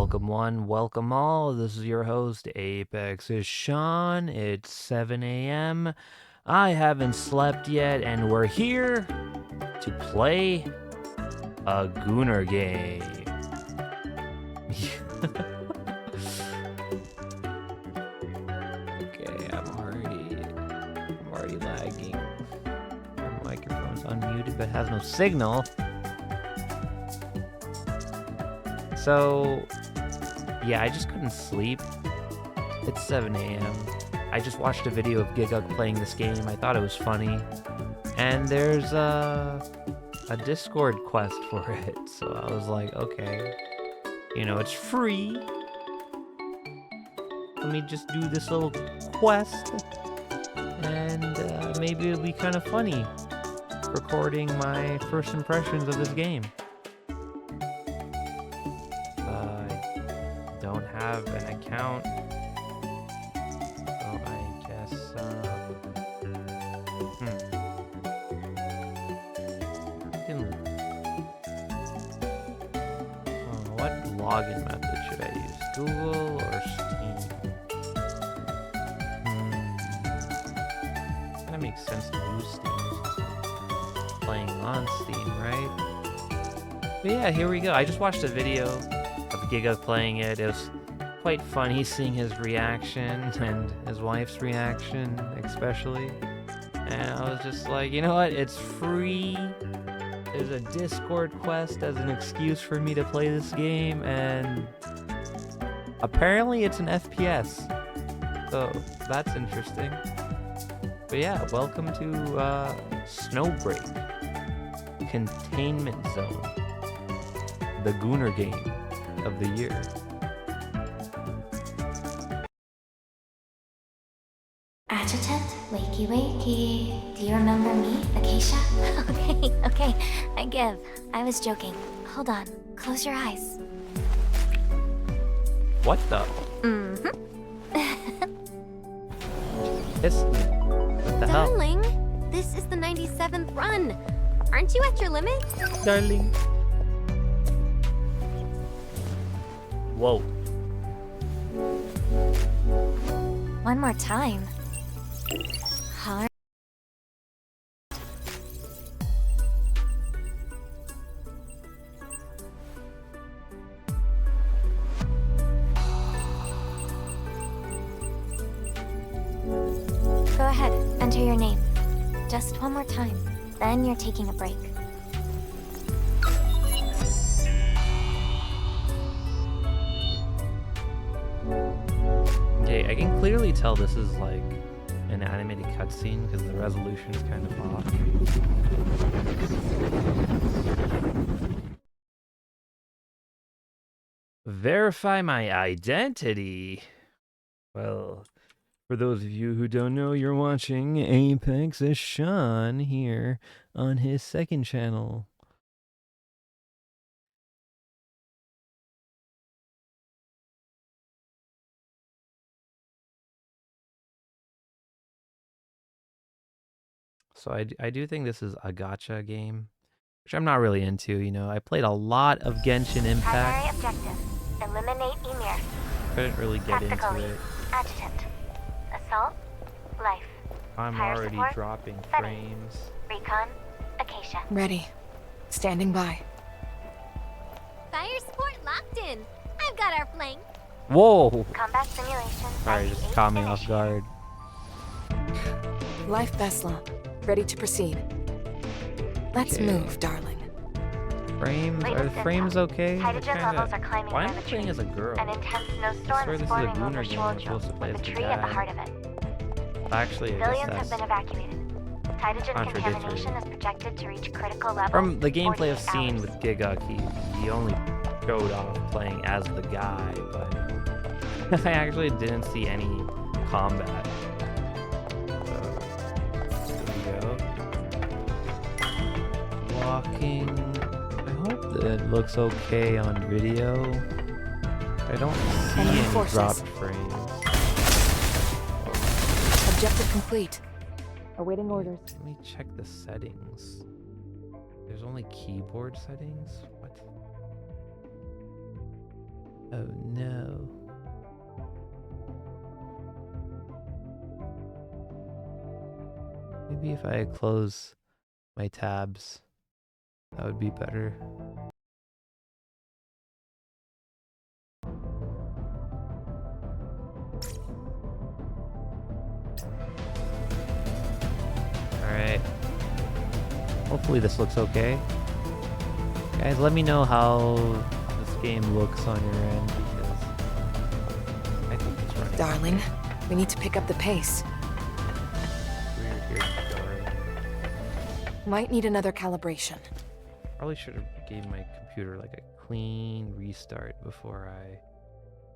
Welcome one, welcome all. This is your host, Apex is Sean. It's 7 a.m. I haven't slept yet, and we're here to play a Gooner game. Okay, I'm already lagging. My microphone's unmuted but has no signal. So, yeah, I just couldn't sleep. It's 7 a.m. I just watched a video of Giguk playing this game. I thought it was funny. And there's a Discord quest for it. So I was like, okay. You know, it's free. Let me just do this little quest. And maybe it'll be kind of funny recording my first impressions of this game. Don't have an account, so I guess, what login method should I use? Google or Steam? Kinda makes sense to use Steam. Playing on Steam, right? But yeah, here we go. I just watched a video of Giga playing it. It was quite funny seeing his reaction and his wife's reaction especially. And I was just like, you know what? It's free. There's a Discord quest as an excuse for me to play this game, and apparently it's an FPS. So that's interesting. But yeah, welcome to Snowbreak. Containment Zone. The Gooner game of the year. Adjutant, wakey wakey. Do you remember me, Acacia? Okay, I give. I was joking. Hold on, close your eyes. What the? This? What the hell? Darling, this is the 97th run. Aren't you at your limit? Darling. Whoa. One more time. Hard. Go ahead, enter your name. Just one more time. Then you're taking a break. Okay, I can clearly tell this is like an animated cutscene because the resolution is kind of off. Verify my identity. Well, for those of you who don't know, you're watching Apex is Sean here on his second channel. So I do think this is a gacha game, which I'm not really into, you know. I played a lot of Genshin Primary Impact. objective. Eliminate Emir. Couldn't really get into Tactical it. lead. Adjutant. Assault. Life. I'm Fire already support, dropping setting. frames. Recon. Acacia. Ready. Standing by. Fire support locked in. I've got our flank. Whoa! Combat simulation. Sorry, just caught me off guard. Life Vesla. Ready to proceed. Let's Okay. move, darling. Frames? Are the Latest frames okay? Hydrogen levels are climbing Why am by I the playing tree. as a girl? An intense I snowstorm swear is this is a forming Gooner over game. I'm supposed to play with as the the tree at the guy. heart of it. Actually, I guess Civilians have that's been evacuated. Hydrogen contradictory. contamination is projected to reach critical levels. From the gameplay I've 48 seen hours. with Giguk, he only showed off playing as the guy, but I actually didn't see any combat. So, here we go. Walking. I hope that it looks okay on video. I don't see Enemy any forces. dropped frames. Objective complete. Awaiting orders. Let me check the settings. There's only keyboard settings? What? Oh no. Maybe if I close my tabs, that would be better. Alright. Hopefully this looks okay. Guys, let me know how this game looks on your end, because I think it's running. Darling, we need to pick up the pace. Weird here, darling. Might need another calibration. Probably should have gave my computer like a clean restart before I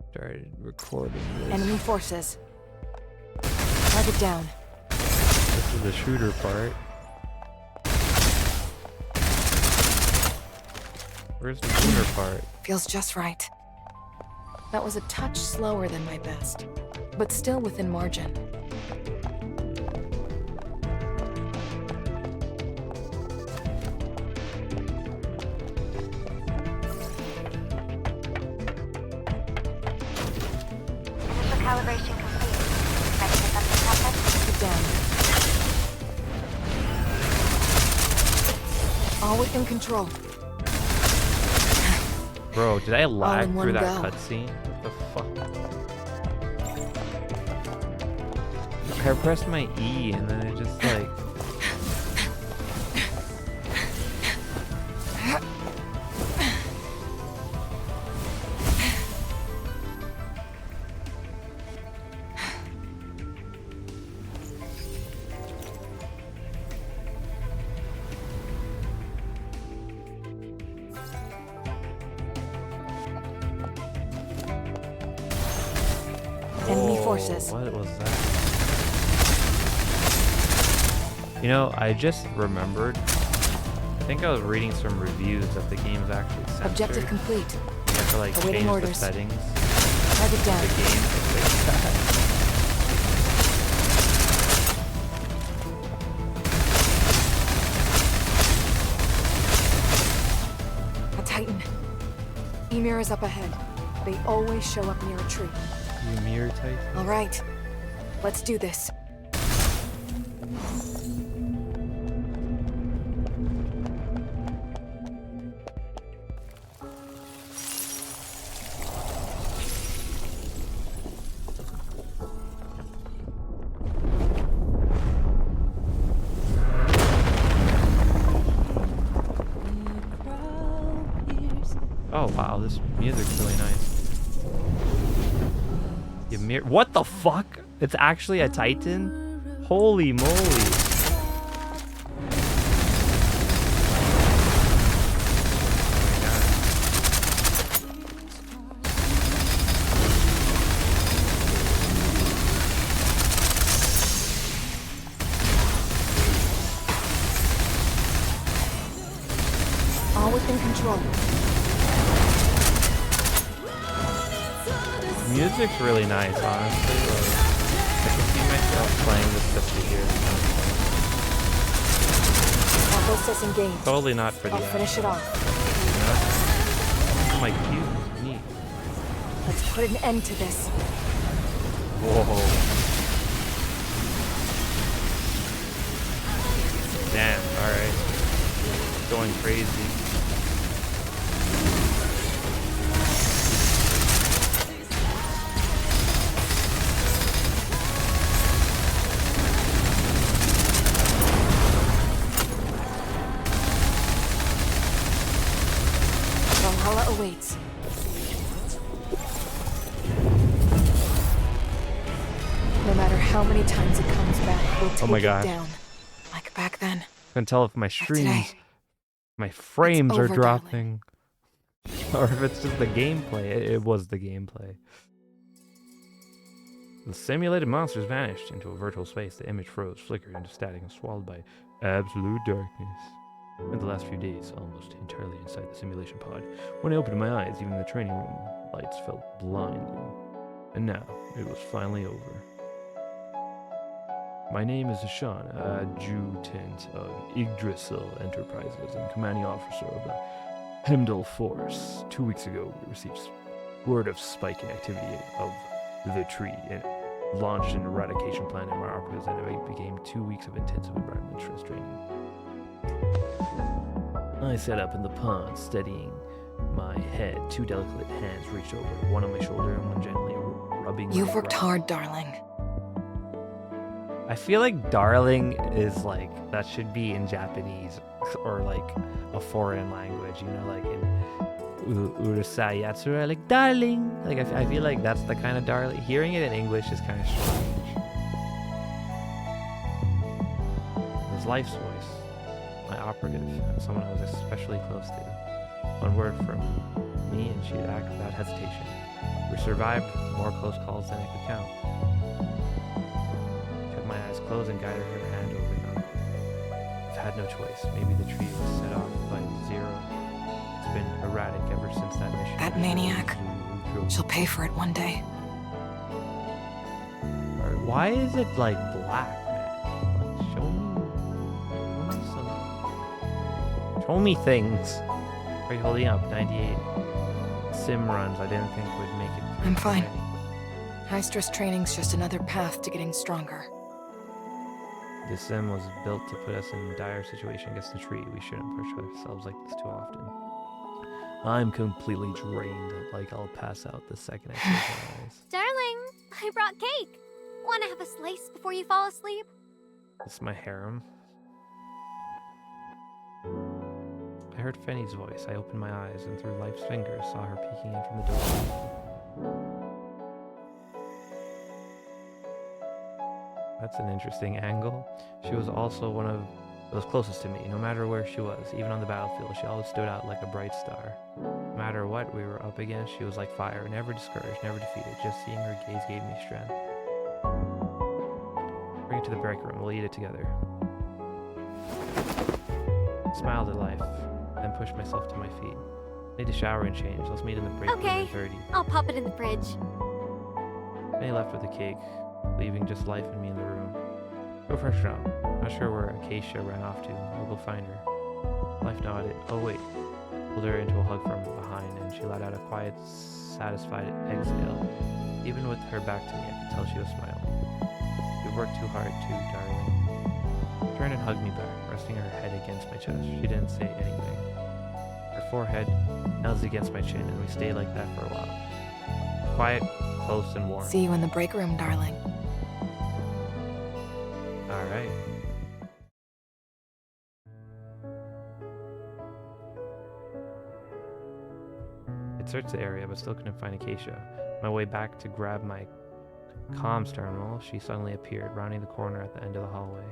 started recording this. Enemy forces. Target down. This is the shooter part. Where's the shooter part? Feels just right. That was a touch slower than my best, but still within margin. Initial calibration complete. Ready for something happen? Get down. All within control. Bro, did I lag in one through that go. cutscene? What the fuck? I pressed my E and then it just like... Enemy Whoa, forces. What was that? You know, I just remembered. I think I was reading some reviews that the game's actually censored. Objective complete. You have to like Awaiting change the orders. settings of Target the down. game to fix that. A Titan. Emir is up ahead. They always show up near a tree. You mirror Titan? All right. Let's do this. Oh wow, this music's really nice. You mirror. What the fuck? It's actually a Titan? Holy moly. All within control. The music's really nice, honestly. Like, I can see myself playing this 50 years. Process engaged. Totally not for the I'll finish it off. Oh my cute. Neat. Let's put an end to this. Whoa. Damn, alright. Going crazy. Valhalla awaits. No matter how many times it comes back, we'll take my it God. down. Like back then. Couldn't tell if my Like streams, today. my frames are over, dropping. Or if it's just the gameplay. It was the gameplay. The simulated monsters vanished into a virtual space. The image froze, flickered into static, and swallowed by absolute darkness. In the last few days, almost entirely inside the simulation pod. When I opened my eyes, even the training room lights felt blinding. And now, it was finally over. My name is Ashan, adjutant of Yggdrasil Enterprises and commanding officer of the Heimdall Force. 2 weeks ago, we received Word of spiking activity of the tree and launched an eradication plan in my armpits, and it became 2 weeks of intensive environmental stress training. I sat up in the pond, steadying my head. 2 delicate hands reached over, one on my shoulder and one gently rubbing You've my worked brow. hard, darling. I feel like darling is like, that should be in Japanese or like a foreign language, you know, like in Urusai Yatsura, like darling. Like I feel like that's the kind of darling. Hearing it in English is kind of strange. It was Life's voice, my operative, and someone I was especially close to. One word from me and she'd act without hesitation. We survived more close calls than I could count. Kept my eyes closed and guided her hand over them. I've had no choice. Maybe the tree was set off by Zero. It's been erratic ever since that mission. That maniac. She'll pay for it one day. Why is it like black, man? Like, show me things. Are you holding up? 98 sim runs I didn't think would make it through. I'm fine. High-stress training's just another path to getting stronger. This sim was built to put us in a dire situation against the tree. We shouldn't push ourselves like this too often. I'm completely drained, like I'll pass out the second I close my eyes. Darling, I brought cake. Want to have a slice before you fall asleep? This is my harem. I heard Fenny's voice. I opened my eyes and through Life's fingers saw her peeking in from the door. That's an interesting angle. She was also one of those closest to me. No matter where she was, even on the battlefield, she always stood out like a bright star. No matter what we were up against, she was like fire, never discouraged, never defeated. Just seeing her gaze gave me strength. Bring it to the break room. We'll eat it together. I smiled at Life, then pushed myself to my feet. Need to shower and change. Let's meet in the break room Okay. at 30. I'll pop it in the fridge. Penny left with the cake, leaving just Life and me in the room. Go freshen up. Not sure where Acacia ran off to. I'll go find her. Life nodded. Oh wait. Pulled her into a hug from behind, and she let out a quiet, satisfied exhale. Even with her back to me, I could tell she was smiling. You've worked too hard too, darling. She turned and hugged me back, resting her head against my chest. She didn't say anything. Her forehead nuzzled against my chin, and we stayed like that for a while. Quiet, close, and warm. See you in the break room, darling. Alright. I searched the area, but still couldn't find Acacia. On my way back to grab my comms terminal, she suddenly appeared, rounding the corner at the end of the hallway.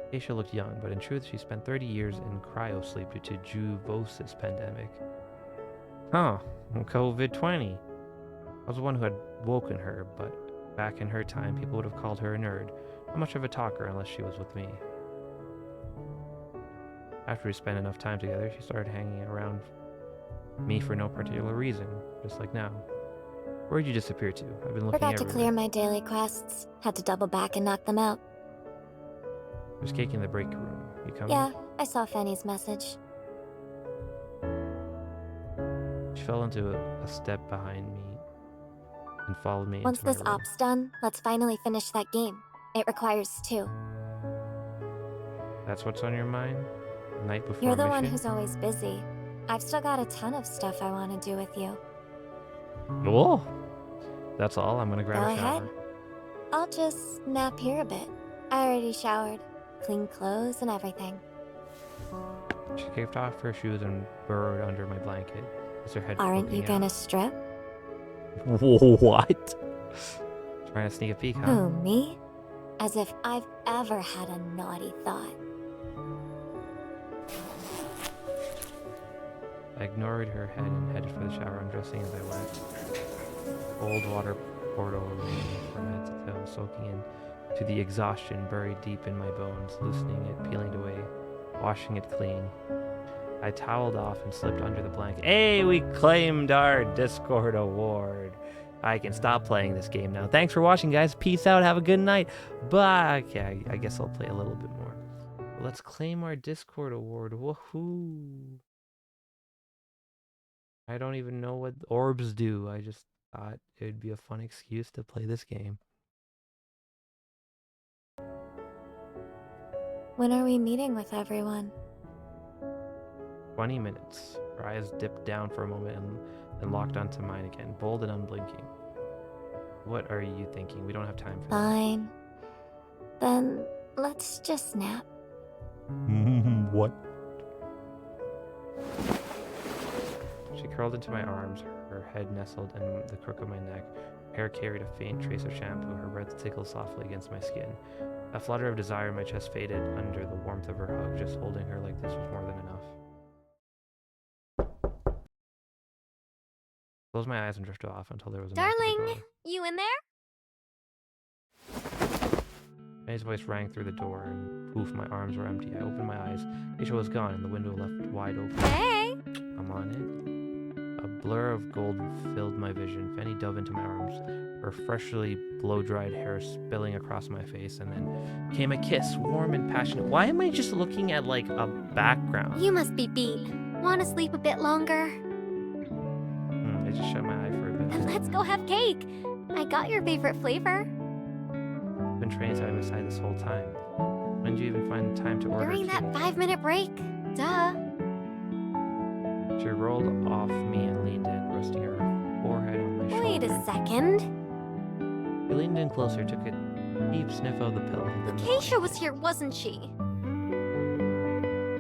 Acacia looked young, but in truth, she spent 30 years in cryosleep due to Juvosis pandemic. Huh, COVID-20. I was the one who had woken her, but back in her time, people would have called her a nerd. Not much of a talker unless she was with me. After we spent enough time together, she started hanging around me for no particular reason, just like now. Where'd you disappear to? I've been looking Forgot to everywhere. clear my daily quests. Had to double back and knock them out. There's cake in the break room. You coming? Yeah, I saw Fanny's message. She fell into a step behind me and followed me Once into my this room. op's done, let's finally finish that game. It requires 2. That's what's on your mind? The night before You're the mission? one who's always busy. I've still got a ton of stuff I want to do with you. Oh! That's all. I'm gonna grab Go a shower. ahead. I'll just nap here a bit. I already showered. Clean clothes and everything. She kicked off her shoes and burrowed under my blanket. As her head Aren't poking you out. gonna strip? What? Trying to sneak a peek, huh? Who, me? As if I've ever had a naughty thought. I ignored her head and headed for the shower, undressing as I went. Cold water poured over me from head to toe, soaking in to the exhaustion buried deep in my bones, loosening it, peeling it away, washing it clean. I toweled off and slipped under the blanket. Hey, we claimed our Discord award. I can stop playing this game now. Thanks for watching, guys. Peace out. Have a good night. Bye. Okay, I guess I'll play a little bit more. Let's claim our Discord award. Woohoo. I don't even know what orbs do. I just thought it would be a fun excuse to play this game. When are we meeting with everyone? 20 minutes. Her eyes dipped down for a moment and then locked onto mine again, bold and unblinking. What are you thinking? We don't have time for that. Fine. Then let's just nap. What? She curled into my arms, her head nestled in the crook of my neck. Her hair carried a faint trace of shampoo, her breath tickled softly against my skin. A flutter of desire in my chest faded under the warmth of her hug. Just holding her like this was more than enough. Closed my eyes and drifted off until there was a knock at the Darling, door. you in there? May's voice rang through the door, and poof, my arms were empty. I opened my eyes. Aisha was gone, and the window left wide open. Hey! Come on in. A blur of gold filled my vision. Fanny dove into my arms, her freshly blow-dried hair spilling across my face, and then came a kiss, warm and passionate. Why am I just looking at, like, a background? You must be beat. Want to sleep a bit longer? I just shut my eye for a bit. Let's go have cake. I got your favorite flavor. I've been training side by side this whole time. When did you even find time to order During that cake? 5-minute break. Duh. She rolled off me and leaned in, resting her forehead on my shoulder. Wait a second. She leaned in closer, took a deep sniff of the pillow. then- Acacia was here, wasn't she?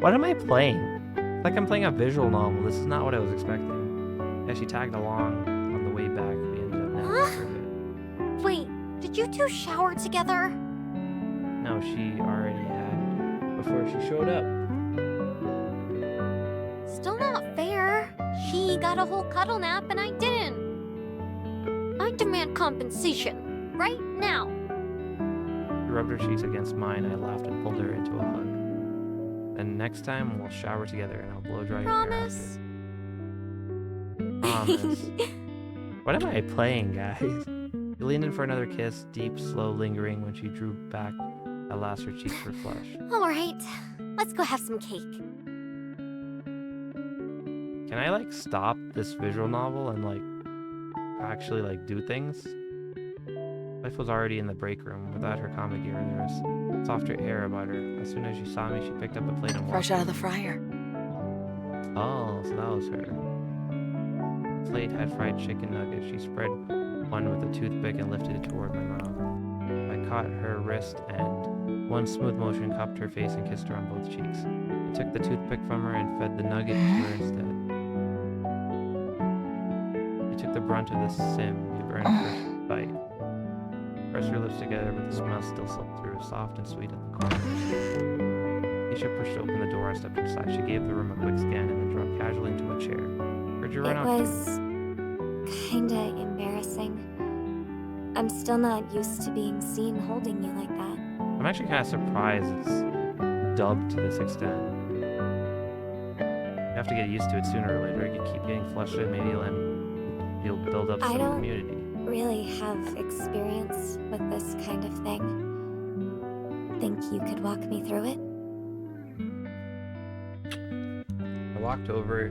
What am I playing? It's like I'm playing a visual novel. This is not what I was expecting. Yeah, she tagged along on the way back. We ended up napping for a bit. Wait, did you two shower together? No, she already had before she showed up. Still not fair. She got a whole cuddle nap and I didn't. I demand compensation. Right now. She rubbed her cheeks against mine. I laughed and pulled her into a hug. And next time we'll shower together and I'll blow dry your hair Promise? after. Promise. What am I playing, guys? She leaned in for another kiss, deep, slow, lingering. When she drew back, at last her cheeks were flushed. Alright, let's go have some cake. Can I, like, stop this visual novel and, like, actually, like, do things? Life was already in the break room. Without her comic ear, there was softer air about her. As soon as she saw me, she picked up a plate and walked Fresh out of in. the fryer. Oh, so that was her. The plate had fried chicken nuggets. She spread one with a toothpick and lifted it toward my mouth. I caught her wrist and one smooth motion cupped her face and kissed her on both cheeks. I took the toothpick from her and fed the nugget to her instead. I took the brunt of the sim, gave her a first bite. Pressed her lips together, but the smell still slipped through, soft and sweet at the corner. Keisha pushed open the door and stepped inside. She gave the room a quick scan and then dropped casually into a chair. Heard you It run out. was kinda embarrassing. I'm still not used to being seen holding you like that. I'm actually kind of surprised it's dubbed to this extent. You have to get used to it sooner or later. You keep getting flustered, maybe you'll build up I some don't- community. Really have experience with this kind of thing. Think you could walk me through it? I walked over,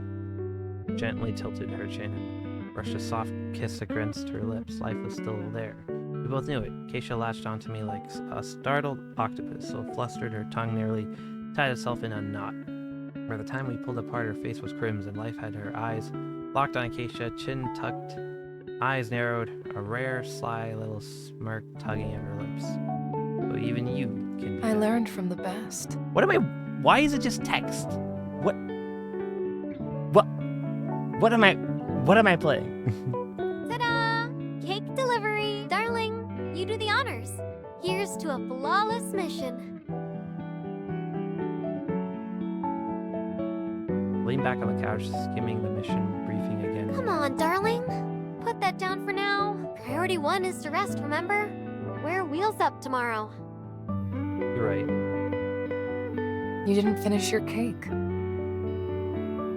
gently tilted her chin, and brushed a soft kiss against her lips. Life was still there. We both knew it. Keisha latched onto me like a startled octopus, so flustered her tongue nearly tied itself in a knot. By the time we pulled apart, her face was crimson. Life had her eyes locked on Keisha, chin tucked, eyes narrowed, a rare, sly little smirk tugging at her lips. So even you can be I that. learned from the best. Why is it just text? What am I playing? Ta-da! Cake delivery. Darling, you do the honors. Here's to a flawless mission. Lean back on the couch, skimming the mission briefing again. Come on, darling. Put that down for now. Priority 1 is to rest, remember? We're wheels up tomorrow. You're right. You didn't finish your cake.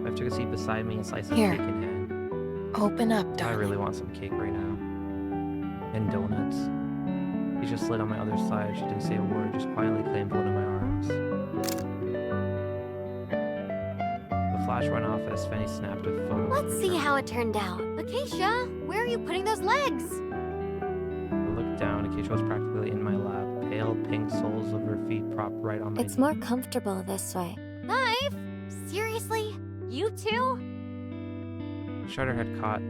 I took a seat beside me and sliced the Here. cake in hand. Open up, I darling. really want some cake right now. And donuts. She just slid on my other side. She didn't say a word, just quietly claimed one of my arms. The flash went off as Fenny snapped a photo. of Let's her see turn. how it turned out. Acacia, where are you putting those legs? I looked down. Acacia was practically in my lap. Pale pink soles of her feet propped right on my It's knee. more comfortable this way. Life? Seriously? You too? Shutter had caught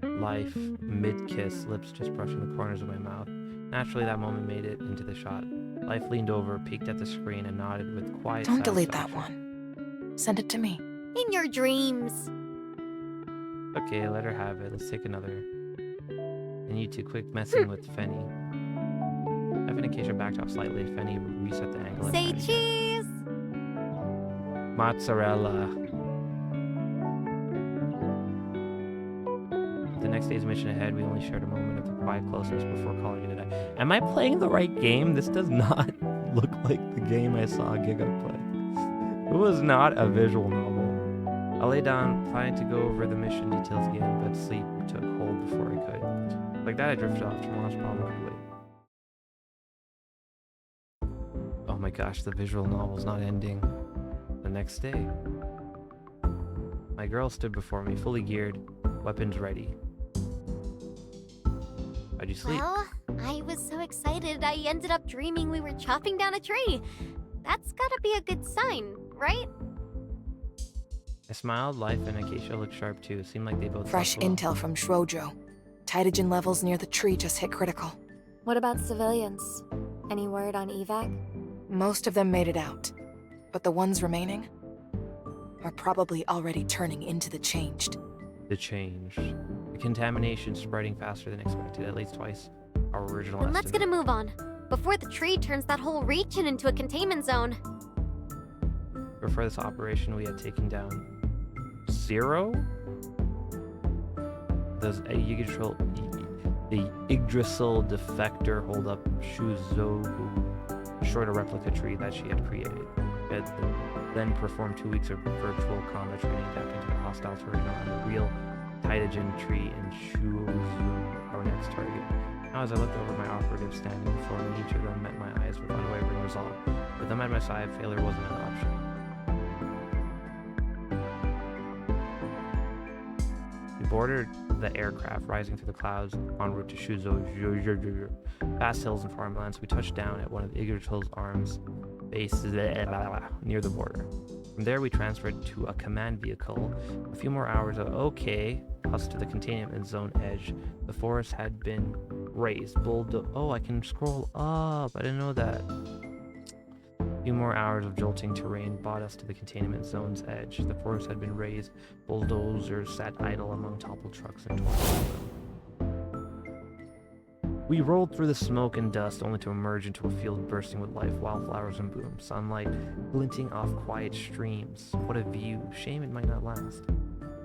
Life mid-kiss, lips just brushing the corners of my mouth. Naturally, that moment made it into the shot. Life leaned over, peeked at the screen, and nodded with quiet Don't delete that satisfaction. one. Send it to me. In your dreams. Okay, let her have it. Let's take another. And you two quick messing with Fenny. Life and Acacia backed off slightly. Fenny reset the angle. and Say tried again. cheese. Mozzarella. The next day's mission ahead, we only shared a moment of the quiet closeness before calling it a day. Am I playing the right game? This does not look like the game I saw Giga play. It was not a visual novel. I lay down, planning to go over the mission details again, but sleep took hold before I could. Like that, I drifted off. Tomorrow's problem could wait. Oh my gosh, the visual novel's not ending. The next day, my girl stood before me, fully geared, weapons ready. How'd you sleep? Well, I was so excited I ended up dreaming we were chopping down a tree. That's gotta be a good sign, right? I smiled. Life and Acacia looked sharp too. It seemed like they both Fresh slept well. intel from Shrojo. Titagen levels near the tree just hit critical. What about civilians? Any word on evac? Most of them made it out. But the ones remaining are probably already turning into the changed. The change. The contamination spreading faster than expected, at least twice our original Then let's get estimate. a move on. Before the tree turns that whole region into a containment zone. Before this operation, we had taken down 0? Those the Yggdrasil defector hold up Shuzo, who short a replica tree that she had created. We had then performed 2 weeks of virtual combat training, adapting to the hostile terrain on the real Titagen tree and Shuzo, our next target. Now, as I looked over my operatives standing before me, each of them met my eyes with unwavering resolve. With them at my side, failure wasn't an option. We boarded the aircraft, rising through the clouds en route to Shuzo. Past hills and farmlands, we touched down at one of Yggdrasil's arms bases near the border. From there, we transferred to a command vehicle. A few more hours of us to the containment zone edge. The forest had been raised. Oh, I can scroll up. I didn't know that. A few more hours of jolting terrain brought us to the containment zone's edge. The forest had been raised. Bulldozers sat idle among toppled trucks and torn. We rolled through the smoke and dust only to emerge into a field bursting with life, wildflowers in bloom, sunlight glinting off quiet streams. What a view. Shame it might not last.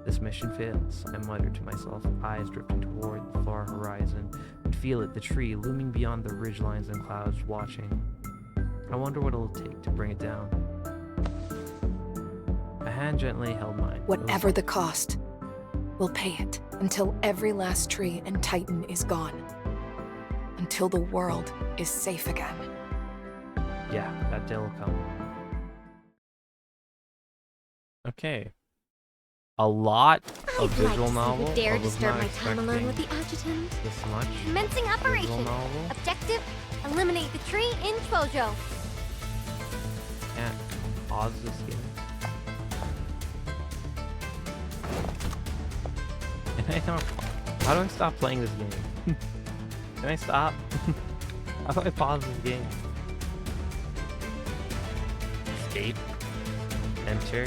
This mission fails, I muttered to myself, eyes drifting toward the far horizon. And feel it, the tree looming beyond the ridgelines and clouds, watching. I wonder what it'll take to bring it down. A hand gently held mine. It was Whatever the cost, we'll pay it until every last tree in Titan is gone. Until the world is safe again. Yeah, that day will come. Okay. A lot of I'd like visual to see novel. who dare I was disturb not my time alone with expecting the adjutant. this much Commencing visual operation. novel. Objective: eliminate the tree in Chojo. Can't pause this game. Can I not? How do I stop playing this game? Can I stop? How do I pause this game? Escape. Enter.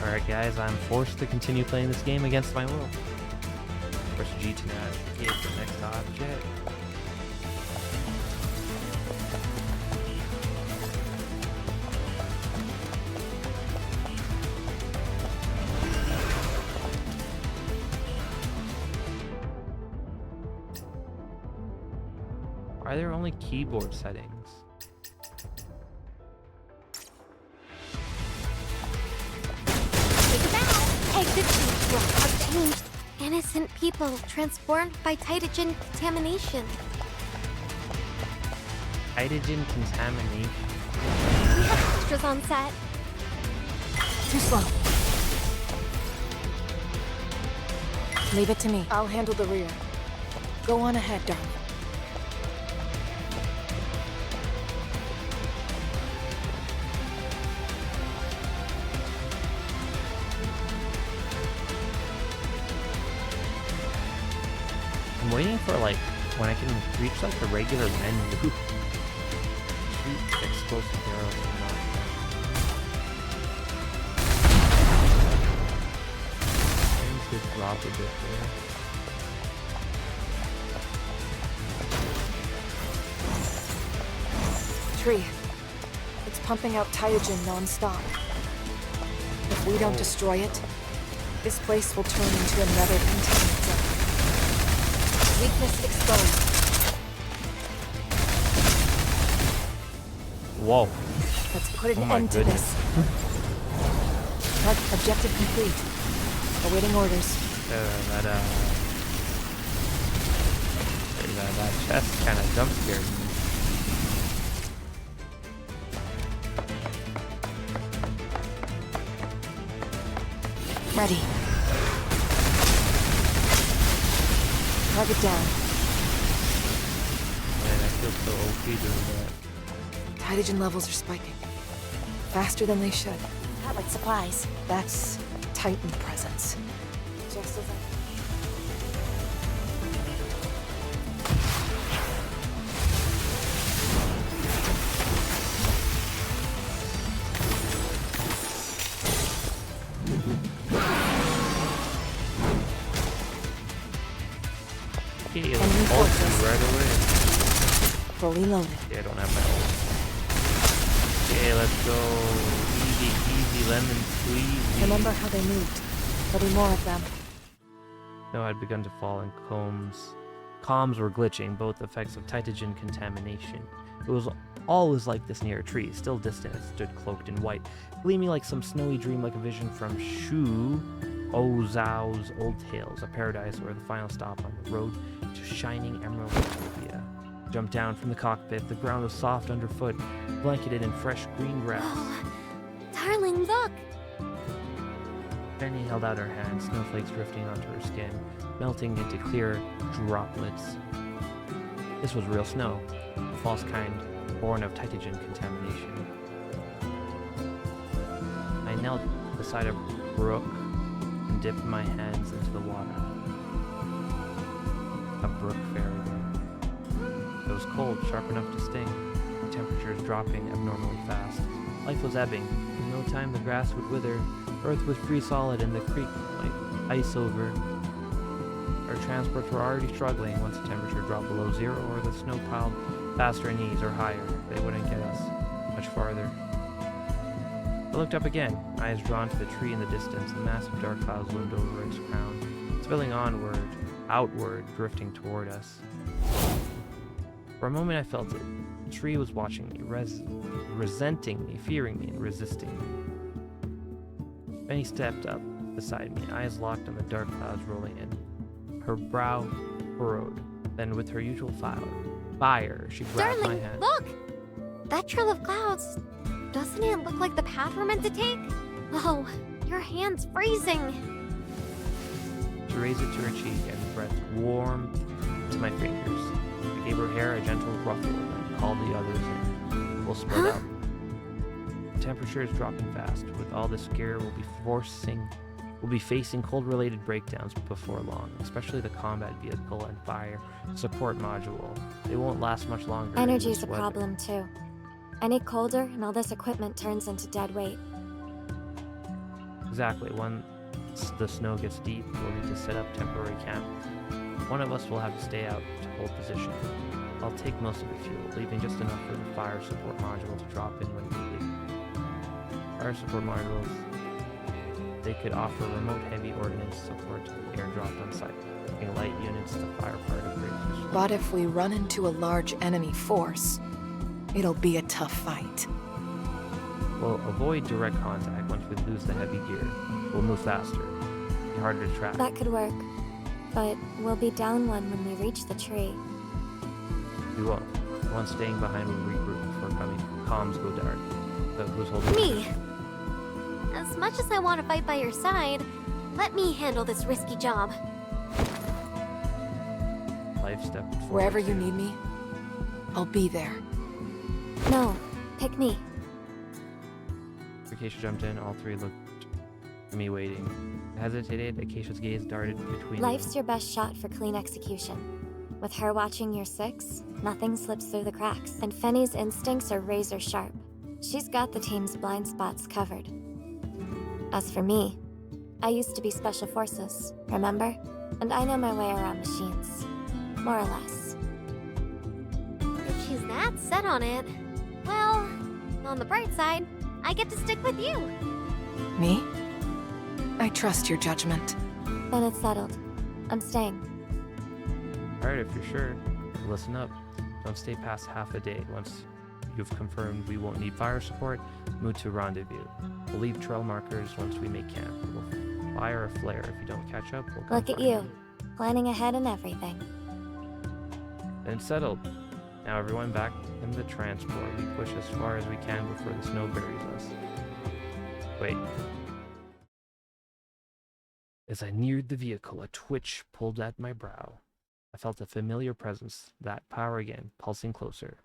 Alright guys, I'm forced to continue playing this game against my will. Press G to navigate to the next object. Why are there only keyboard settings? Take it out. Exit sequence of changed. Innocent people transformed by Titagen contamination. Hydrogen contamination. We have extras on set. Too slow. Leave it to me. I'll handle the rear. Go on ahead, darling. I'm waiting for like when I can reach like the regular menu. Shoot explosive arrows and not. Things could drop a bit there. Tree. It's pumping out Tytogen non-stop. If we don't destroy it, this place will turn into another containment zone. Weakness exposed. Whoa. Let's put an Oh my end to goodness. this. Objective complete. Awaiting orders. That chest kind of jump scared me. Ready. Target down. Man, I feel so OP doing that. Tytogen levels are spiking. Faster than they should. Got like supplies. That's Titan presence. Just as I... Okay, Enemy let's ult forces. you right away. Fully loaded. Okay, I don't have my ult. Okay, let's go. Easy, easy, lemon squeezy. Remember how they moved. There'll be more of them. Snow had begun to fall and comms were glitching, both effects of Tytogen contamination. It was always like this near a tree, still distant, it stood cloaked in white, gleaming like some snowy dream, like a vision from Shu Ozao's Old Tales, a paradise where the final stop on the road to shining emerald utopia. Jumped down from the cockpit, the ground was soft underfoot, blanketed in fresh green grass. Oh, darling, look! Penny held out her hand, snowflakes drifting onto her skin, melting into clear droplets. This was real snow, a false kind born of Tytogen contamination. I knelt beside a brook and dipped my hands into the water. A brook fairy there. It was cold, sharp enough to sting. The temperatures dropping abnormally fast. Life was ebbing. In no time the grass would wither. Earth was free solid and the creek like ice over. Our transports were already struggling once the temperature dropped below zero or the snow piled past our knees or higher. They wouldn't get us much farther. I looked up again, eyes drawn to the tree in the distance. A massive dark clouds loomed over its crown, spilling outward, drifting toward us. For a moment I felt it. The tree was watching me, resenting me, fearing me, and resisting me. Benny stepped up beside me, eyes locked on the dark clouds rolling in. Her brow furrowed. Then with her usual fire, she grabbed my Darling, hand. look! That trail of clouds, doesn't it look like the path we're meant to take? Oh, your hand's freezing. She raised it to her cheek and the breath warmed to my fingers. I gave her hair a gentle ruffle and called the others in. We'll spread out. The temperature is dropping fast. With all this gear, we'll be facing cold-related breakdowns before long, especially the combat vehicle and fire support module. They won't last much longer. in Energy's this a weather. problem too. Any colder and all this equipment turns into dead weight. Exactly. Once the snow gets deep, we'll need to set up temporary camp. One of us will have to stay out to hold position. I'll take most of the fuel, leaving just enough for the fire support module to drop in when needed. Fire support modules, they could offer remote heavy ordnance support to the airdrop on site, giving light units the fire part of breakers. But if we run into a large enemy force, it'll be a tough fight. We'll avoid direct contact once we lose the heavy gear. We'll move faster. Be harder to track. That could work. But we'll be down one when we reach the tree. We won't. The one staying behind will regroup before coming comms go dark. So who's holding Me! As much as I want to fight by your side, let me handle this risky job. Life step forward. Wherever you need me, I'll be there. No, pick me. Acacia jumped in. All three looked at me waiting. I hesitated. Acacia's gaze darted between Life's them. your best shot for clean execution. With her watching your six, nothing slips through the cracks. And Fenny's instincts are razor sharp. She's got the team's blind spots covered. As for me, I used to be Special Forces, remember? And I know my way around machines. More or less. If she's that set on it, well, on the bright side, I get to stick with you. Me? I trust your judgment. Then it's settled. I'm staying. Alright, if you're sure, listen up. Don't stay past half a day. Once you've confirmed we won't need fire support, move to rendezvous. We'll leave trail markers once we make camp. We'll fire a flare. If you don't catch up, we'll come Look at find you. Planning ahead and everything. Then it's settled. Now everyone back in the transport. We push as far as we can before the snow buries us. Wait. As I neared the vehicle, a twitch pulled at my brow. I felt a familiar presence, that power again, pulsing closer.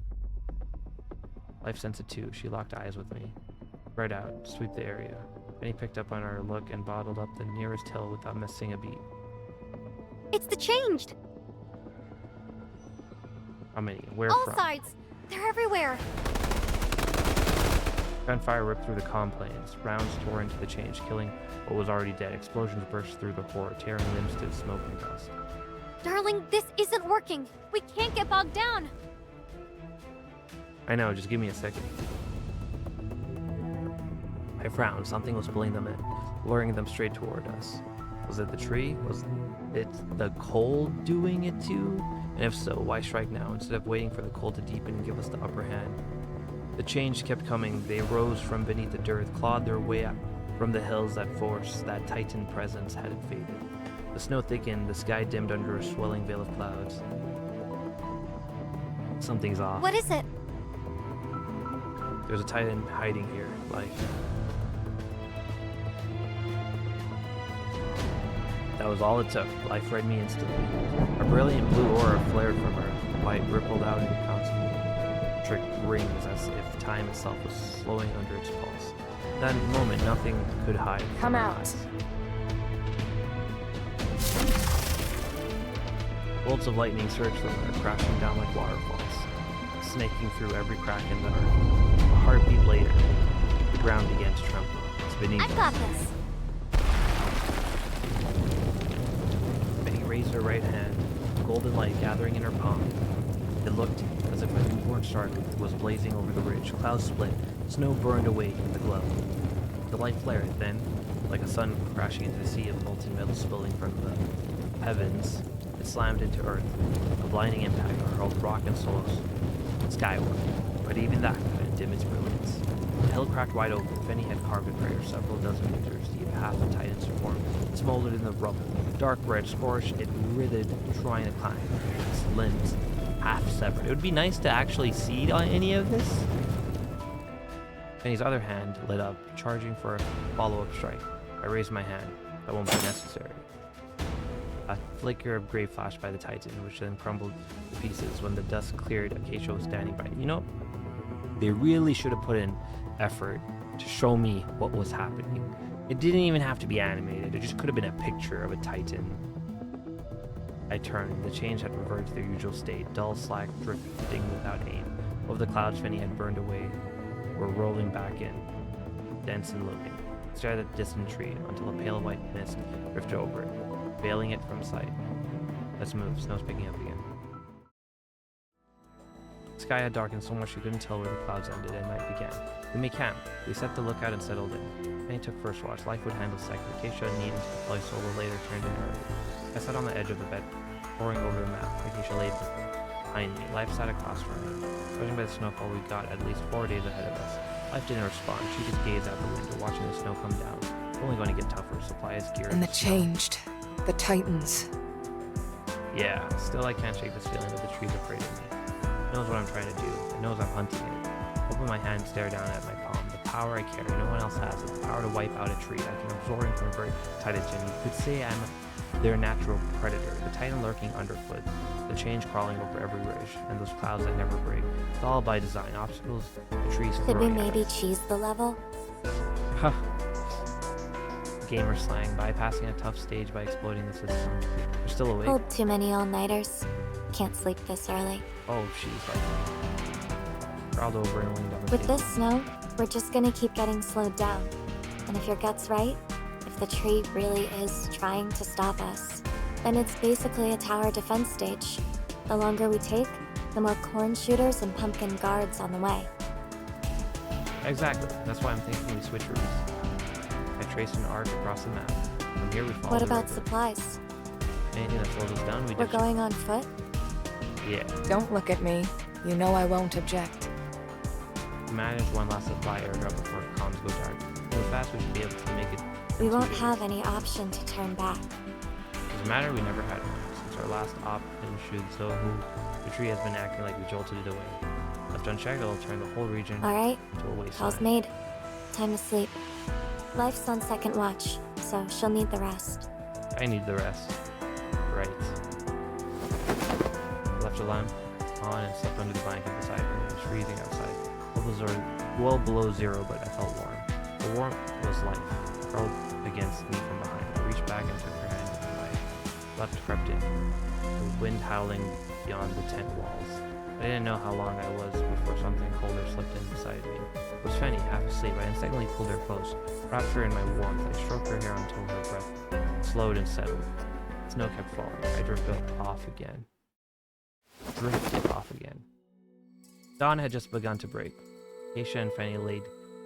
Life sensed it too. She locked eyes with me. Spread out, sweep the area. Penny picked up on our look and bottled up the nearest hill without missing a beat. It's the changed! How many? Where All from? sides! They're everywhere! Gunfire ripped through the comm planes. Rounds tore into the change, killing what was already dead. Explosions burst through the horde, tearing limbs to smoke and dust. Darling, this isn't working! We can't get bogged down! I know, just give me a second. I frowned. Something was pulling them in, luring them straight toward us. Was it the tree? Was it the cold doing it too? And if so, why strike now instead of waiting for the cold to deepen and give us the upper hand? The change kept coming. They rose from beneath the dirt, clawed their way up from the hills. That force, that titan presence hadn't faded. The snow thickened, the sky dimmed under a swelling veil of clouds. Something's off. What is it? There's a titan hiding here, like... That was all it took. Life read me instantly. A brilliant blue aura flared from her. White rippled out in concentric rings as if time itself was slowing under its pulse. In that moment, nothing could hide from Come her out. eyes. Bolts of lightning surged from her, crashing down like waterfalls, snaking through every crack in the earth. A heartbeat later, the ground began to tremble. It's beneath I've us. got this! Betty raised her right hand, golden light gathering in her palm. It looked as if a newborn star was blazing over the ridge. Clouds split, snow burned away in the glow. The light flared, then, like a sun crashing into a sea of molten metal spilling from the heavens, it slammed into earth. A blinding impact hurled rock and souls skyward, but even that couldn't dim its brilliance. The hill cracked wide open. Fenny had carved a crater several dozen meters deep. Half the Titan's form smoldered in the rubble. Dark red, scorched, it writhed, trying to climb. Its limbs half severed. It would be nice to actually see any of this. Fenny's other hand lit up, charging for a follow-up strike. I raised my hand. That won't be necessary. A flicker of gray flashed by the Titan, which then crumbled to pieces. When the dust cleared, Acacia was standing by. You know, they really should have put in effort to show me what was happening. It didn't even have to be animated. It just could have been a picture of a Titan. I turned. The change had reverted to their usual state, dull slack drifting without aim. Over the clouds Fenny had burned away were rolling back in, dense and looming. I stared at the distant tree until a pale white mist drifted over it, veiling it from sight. Let's move. Snow's picking up again. The sky had darkened so much we couldn't tell where the clouds ended and night began. We made camp. We set the lookout and settled in. Penny took first watch. Life would handle second. Acacia needed to deploy solo later turned in early. I sat on the edge of the bed, poring over a map. Acacia laid behind me. Life sat across from me. Judging by the snowfall, we got at least 4 days ahead of us. Life didn't respond. She just gazed out the window, watching the snow come down. It's only going to get tougher. Supply is geared. And the changed. The Titans. Yeah, still I can't shake this feeling that the tree's afraid of me. It knows what I'm trying to do. It knows I'm hunting it. Open my hand and stare down at my palm. The power I carry, no one else has it. The power to wipe out a tree. I can absorb and convert Titan. You could say I'm their natural predator. The Titan lurking underfoot. The change crawling over every ridge. And those clouds that never break. It's all by design. Obstacles, the trees Could we throwing at maybe us. cheese the level? Huh. Gamer slang, bypassing a tough stage by exploding the system. You're still awake? Pulled too many all-nighters. Can't sleep this early. Oh, she's like crawled over and leaned on the With table. this snow, we're just gonna keep getting slowed down. And if your gut's right, if the tree really is trying to stop us, then it's basically a tower defense stage. The longer we take, the more corn shooters and pumpkin guards on the way. Exactly. That's why I'm thinking we switch routes. I traced an arc across the map. From here we follow What the about river. supplies? Anything that slows us down, we We're ditch it. going on foot? Yeah. Don't look at me. You know I won't object. Manage one last supply airdrop before comms go dark. So fast we should be able to make it. We in 2 won't days. have any option to turn back. Doesn't matter, we never had one. Since our last op in Shudzo, the tree has been acting like we jolted it away. Left unchecked, it'll turn the whole region Alright, to a wasteland. call's made. Time to sleep. Life's on second watch, so she'll need the rest. I need the rest. Right. Left a lamp on and slept under the blanket beside her. It was freezing outside. Levels are well below zero, but I felt warm. The warmth was life. It crawled against me from behind. I reached back and took her hand in my left, crept in. The wind howling beyond the tent walls. I didn't know how long I was before something colder slipped in beside me. It was Fenny, half asleep. I instantly pulled her close, wrapped her in my warmth. I stroked her hair until her breath slowed and settled. Snow kept falling. I drifted off again. Dawn had just begun to break. Aisha and Fanny laid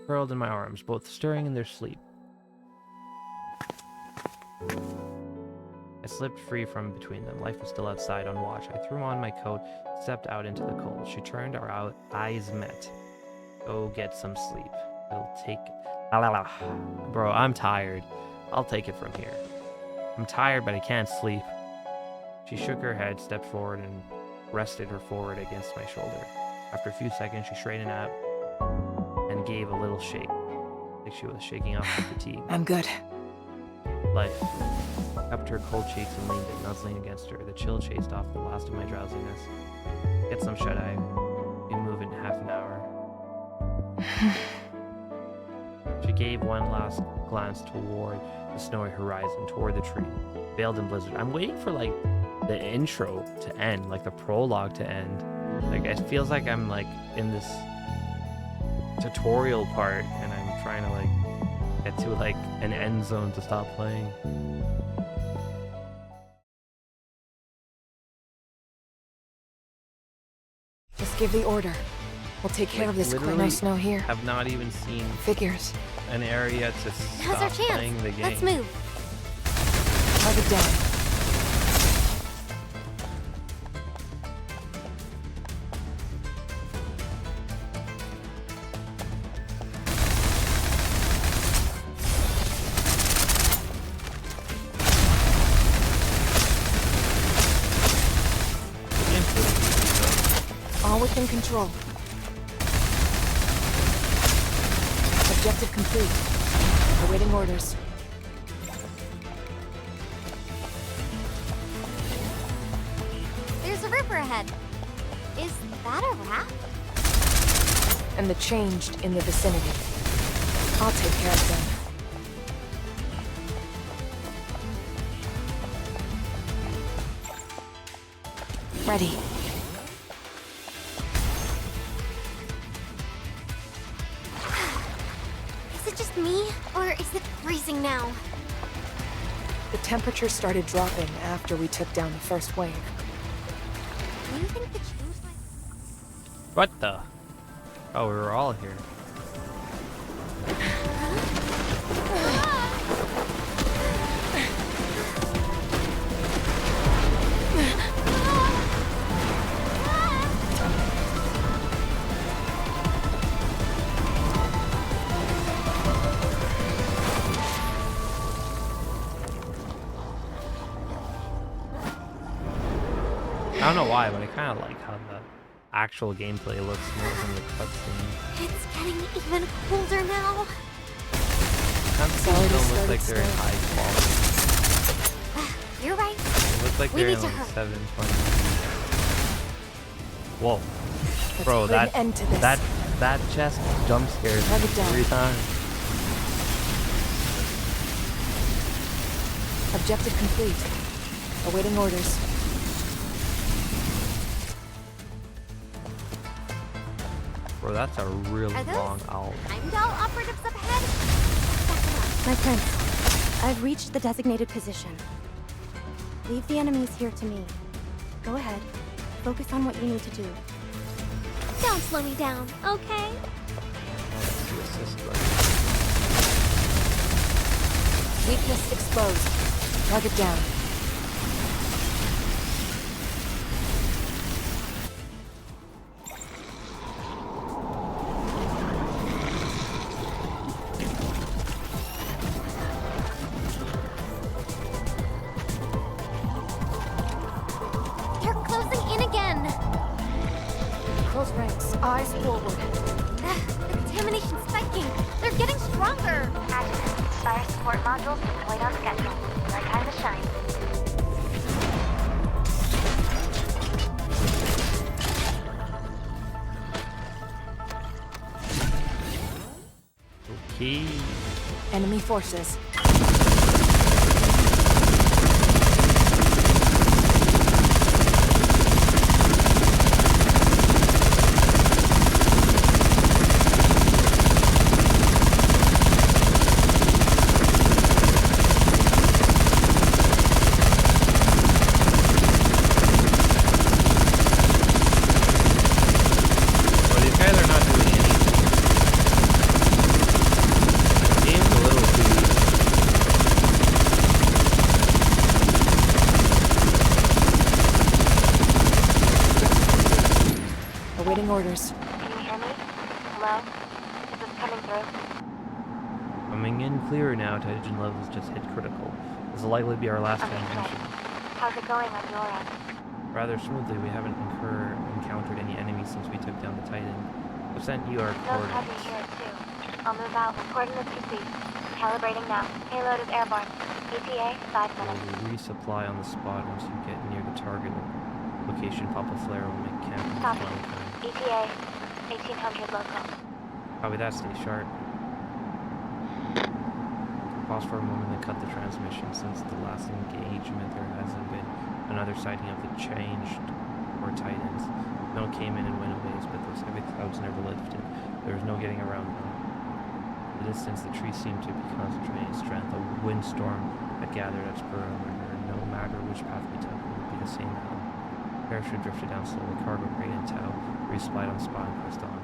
curled in my arms, both stirring in their sleep. I slipped free from between them. Life was still outside on watch. I threw on my coat, stepped out into the cold. She turned, our eyes met. Go get some sleep. It'll take... La la la. Bro, I'm tired. I'll take it from here. I'm tired, but I can't sleep. She shook her head, stepped forward, and rested her forward against my shoulder. After a few seconds, she straightened up and gave a little shake, like she was shaking off her fatigue. I'm good. Life cupped her cold cheeks and leaned it, nuzzling against her. The chill chased off the last of my drowsiness. Get some shut-eye. You move in half an hour. She gave one last glance toward the snowy horizon, toward the tree, veiled in blizzard. I'm waiting for like the intro to end, like the prologue to end. Like it feels like I'm like in this tutorial part and I'm trying to like get to like an end zone to stop playing. Just give the order. We'll take care Like, of this quick. literally No snow here. Have not even seen Figures. an area to Now's our stop playing chance. the game. Let's move. Target down. The game's really easy, All within control. Objective complete. Awaiting orders. There's a river ahead. Is that a raft? And the changed in the vicinity. I'll take care of them. Ready. Is it just me, or is it freezing now? The temperature started dropping after we took down the first wave. Do you think the change might... What the? Oh, we were all here. I don't know why, but I kind of like how actual gameplay looks more than the cutscene. It's getting even colder now. Cutscenes already don't look started like they're in snowing. high quality. You're right. They look like We they're in need to like hurry. 720. Whoa. Let's Bro, put an end to this. that chest jump scares Have me it down. every time. Objective complete. Awaiting orders. Bro, that's a really Are those- long owl. Heimdall operatives up ahead? My prince, I've reached the designated position. Leave the enemies here to me. Go ahead. Focus on what you need to do. Don't slow me down, okay? Oh, that's the assist button. Weakness exposed. Target down. They're closing in again. Close ranks. Eyes forward. The contamination's spiking. They're getting stronger. Adjutant, fire support modules deployed on schedule. Our time to shine. Okay. Enemy forces. Well, these guys are not doing anything. The game's a little too easy. Awaiting orders. Can you hear me? Hello? Is this coming through? Coming in clearer now, Titan levels just hit critical. This will likely be our last Okay, transmission. great. How's it going on your end? Rather smoothly, we haven't encountered any enemies since we took down the Titan. I've sent you our No heavy coordinates. here too. I'll move out. Coordinates received. Calibrating now. Payload is airborne. ETA 5 minutes. We'll resupply on the spot once you get near the target location. Pop a flare will make camping Copy. fun time. ETA 1800 local. Copy that, stay sharp. Pause for a moment and cut the transmission. Since the last engagement, there hasn't been another sighting of the changed or Titans. No came in and went away, but those heavy clouds never lifted. There was no getting around them. In the distance, the trees seemed to be concentrating strength. A windstorm had gathered at spur of river. No matter which path we took, it would be the same now. Parachute drifted down slowly. Cargo crate and tow resupplied on spot and pressed on.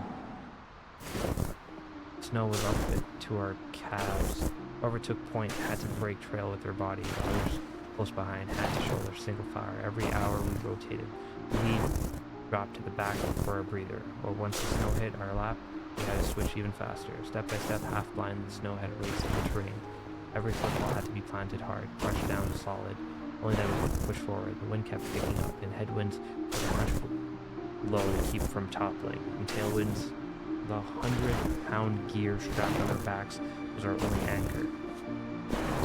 Snow was up to our calves. Whoever took point had to break trail with their body. Others close behind had to shoulder single fire. Every hour we rotated. We dropped to the back for a breather. Or once the snow hit our lap, we had to switch even faster. Step by step, half blind, the snow had raced in the terrain. Every football had to be planted hard, crushed down solid. Only then we could push forward. The wind kept picking up, and headwinds were much low to keep from toppling. And tailwinds, the 100-pound gear strapped on our backs was our only anchor.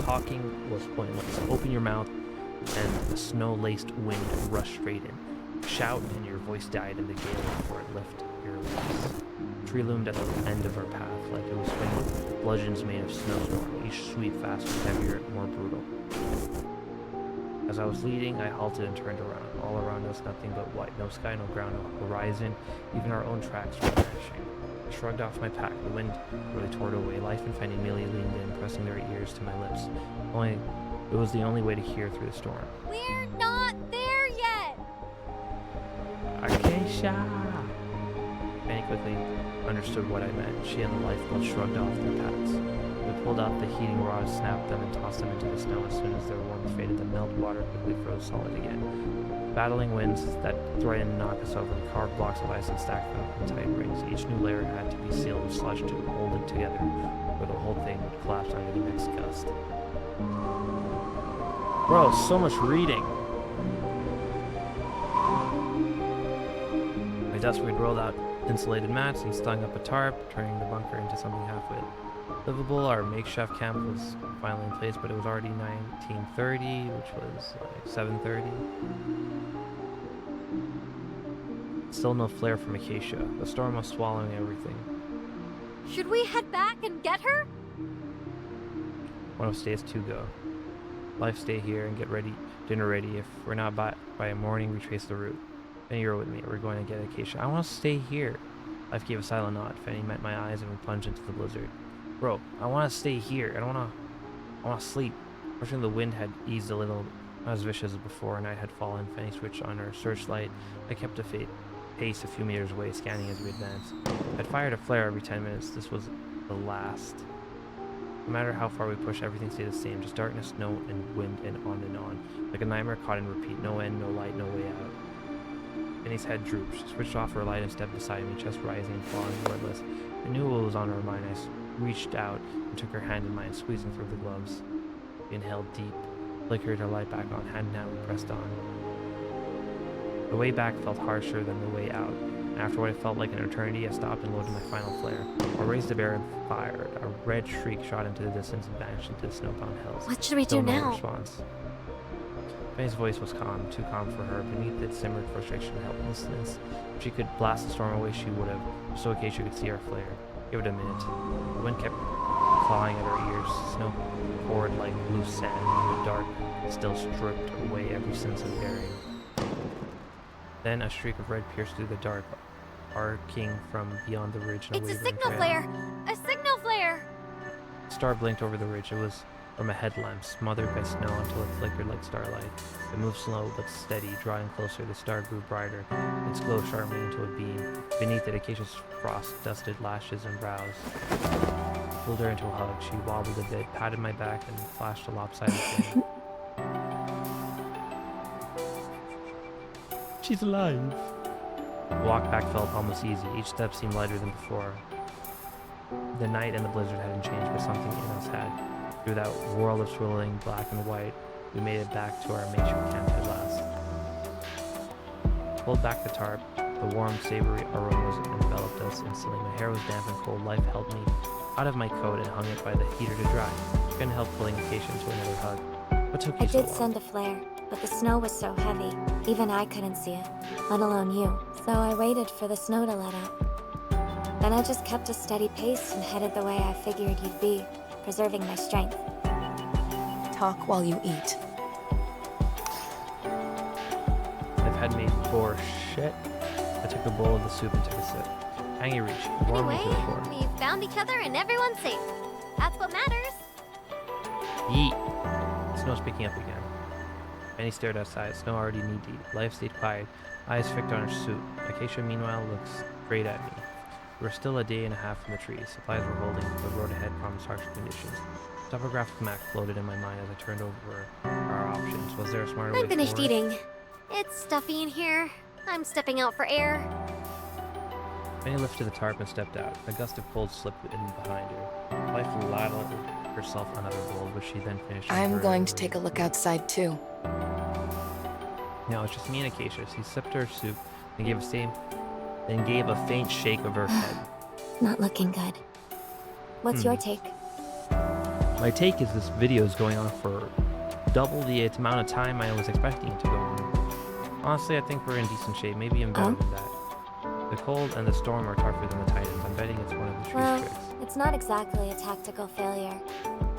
Talking was pointless. Open your mouth, and the snow-laced wind rushed straight in. Shout, and your voice died in the gale before it left your lips. A tree loomed at the end of our path, like it was swinging bludgeons made of snowstorm. Each sweep faster, heavier, more brutal. As I was leading, I halted and turned around. All around us, nothing but white. No sky, no ground, no horizon. Even our own tracks were vanishing. I shrugged off my pack. The wind really tore it away. Life and Fanny merely leaned in, pressing their ears to my lips. It was the only way to hear through the storm. We're not there yet. Acacia! Fanny quickly understood what I meant. She and the lifeboat shrugged off their packs. We pulled out the heating rods, snapped them, and tossed them into the snow. As soon as their warmth faded, the melted water quickly froze solid again. Battling winds that threatened to knock us over, we carved blocks of ice and stacked them in tight rings. Each new layer had to be sealed with slush to hold it together, or the whole thing would collapse under the next gust. Bro, so much reading. I dusk, we'd rolled out insulated mats and slung up a tarp, turning the bunker into something halfway livable. Our makeshift camp was finally in place, but it was already 19:30, which was like 7:30. Still no flare from Acacia. The storm was swallowing everything. Should we head back and get her? One of stays to go. Life, stay here and get dinner ready. If we're not by morning, retrace the route. Fanny, you're with me. We're going to get Acacia. I want to stay here. Life gave a silent nod. Fanny met my eyes and we plunged into the blizzard. Bro, I want to stay here. I want to sleep. Fortunately, the wind had eased a little. Not as vicious as before. Night had fallen. Fanny switched on her searchlight. I kept a pace a few meters away, scanning as we advanced. I'd fired a flare every 10 minutes. This was the last. No matter how far we pushed, everything stayed the same. Just darkness, snow, and wind, and on. Like a nightmare caught in repeat. No end, no light, no way out. Fanny's head drooped. She switched off her light and stepped beside me, chest rising and falling wordless. I knew what was on her mind. I reached out and took her hand in mine, squeezing through the gloves. We inhaled deep, flickered her light back on. Hand in hand, we pressed on. The way back felt harsher than the way out. After what it felt like an eternity, I stopped and loaded my final flare. I raised the bear and fired. A red shriek shot into the distance and vanished into the snowbound hills. What should we Still do no now? response. Fanny's voice was calm, too calm for her. Beneath it simmered frustration and helplessness. If she could blast the storm away, she would have, so Acacia could see our flare. Give it a minute. The wind kept clawing at our ears. Snow poured like loose sand, and the dark still stripped away every sense of bearing. Then a streak of red pierced through the dark, arcing from beyond the ridge in a It's a wavering signal trail. flare! A signal flare! A star blinked over the ridge. It was from a headlamp, smothered by snow until it flickered like starlight. It moved slow but steady, drawing closer. The star grew brighter, its glow sharpening into a beam. Beneath it, Acacia's frost-dusted lashes and brows. Pulled her into a hug. She wobbled a bit, patted my back, and flashed a lopsided grin. She's alive. The walk back felt almost easy. Each step seemed lighter than before. The night and the blizzard hadn't changed, but something in us had. Through that world of swirling black and white, we made it back to our makeshift camp at last. Pulled back the tarp. The warm, savory aromas enveloped us instantly. My hair was damp and cold. Life helped me out of my coat and hung it by the heater to dry. Couldn't help pulling Acacia into another hug. What took I you so did long? send a flare, but the snow was so heavy, even I couldn't see it, let alone you. So I waited for the snow to let up. Then I just kept a steady pace and headed the way I figured you'd be, preserving my strength. Talk while you eat. I've had made for shit. I took a bowl of the soup and took a sip. Hangy reach, warm Anyway, to the core. we found each other and everyone's safe. That's what matters. Yeet. Snow's picking up again. Fanny stared outside. Snow already knee-deep. Life stayed quiet, eyes fixed on her soup. Acacia, meanwhile, looks straight at me. We were still a day and a half from the trees. Supplies were holding. The road ahead promised harsh conditions. A topographic map floated in my mind as I turned over our options. Was there a smarter way I'm finished forward? eating. It's stuffy in here. I'm stepping out for air. Fanny lifted the tarp and stepped out. A gust of cold slipped in behind her. Life ladled herself another bowl, which she then finished. I'm going to take a look outside too. No, it's just me and Acacia. She sipped her soup and gave a faint shake of her head. Not looking good. What's your take? My take is this video is going on for double the amount of time I was expecting it to go on. Honestly, I think we're in decent shape, maybe even better than that. The cold and the storm are tougher than the Titans. I'm betting it's one of the tree's Well, tricks. it's not exactly a tactical failure.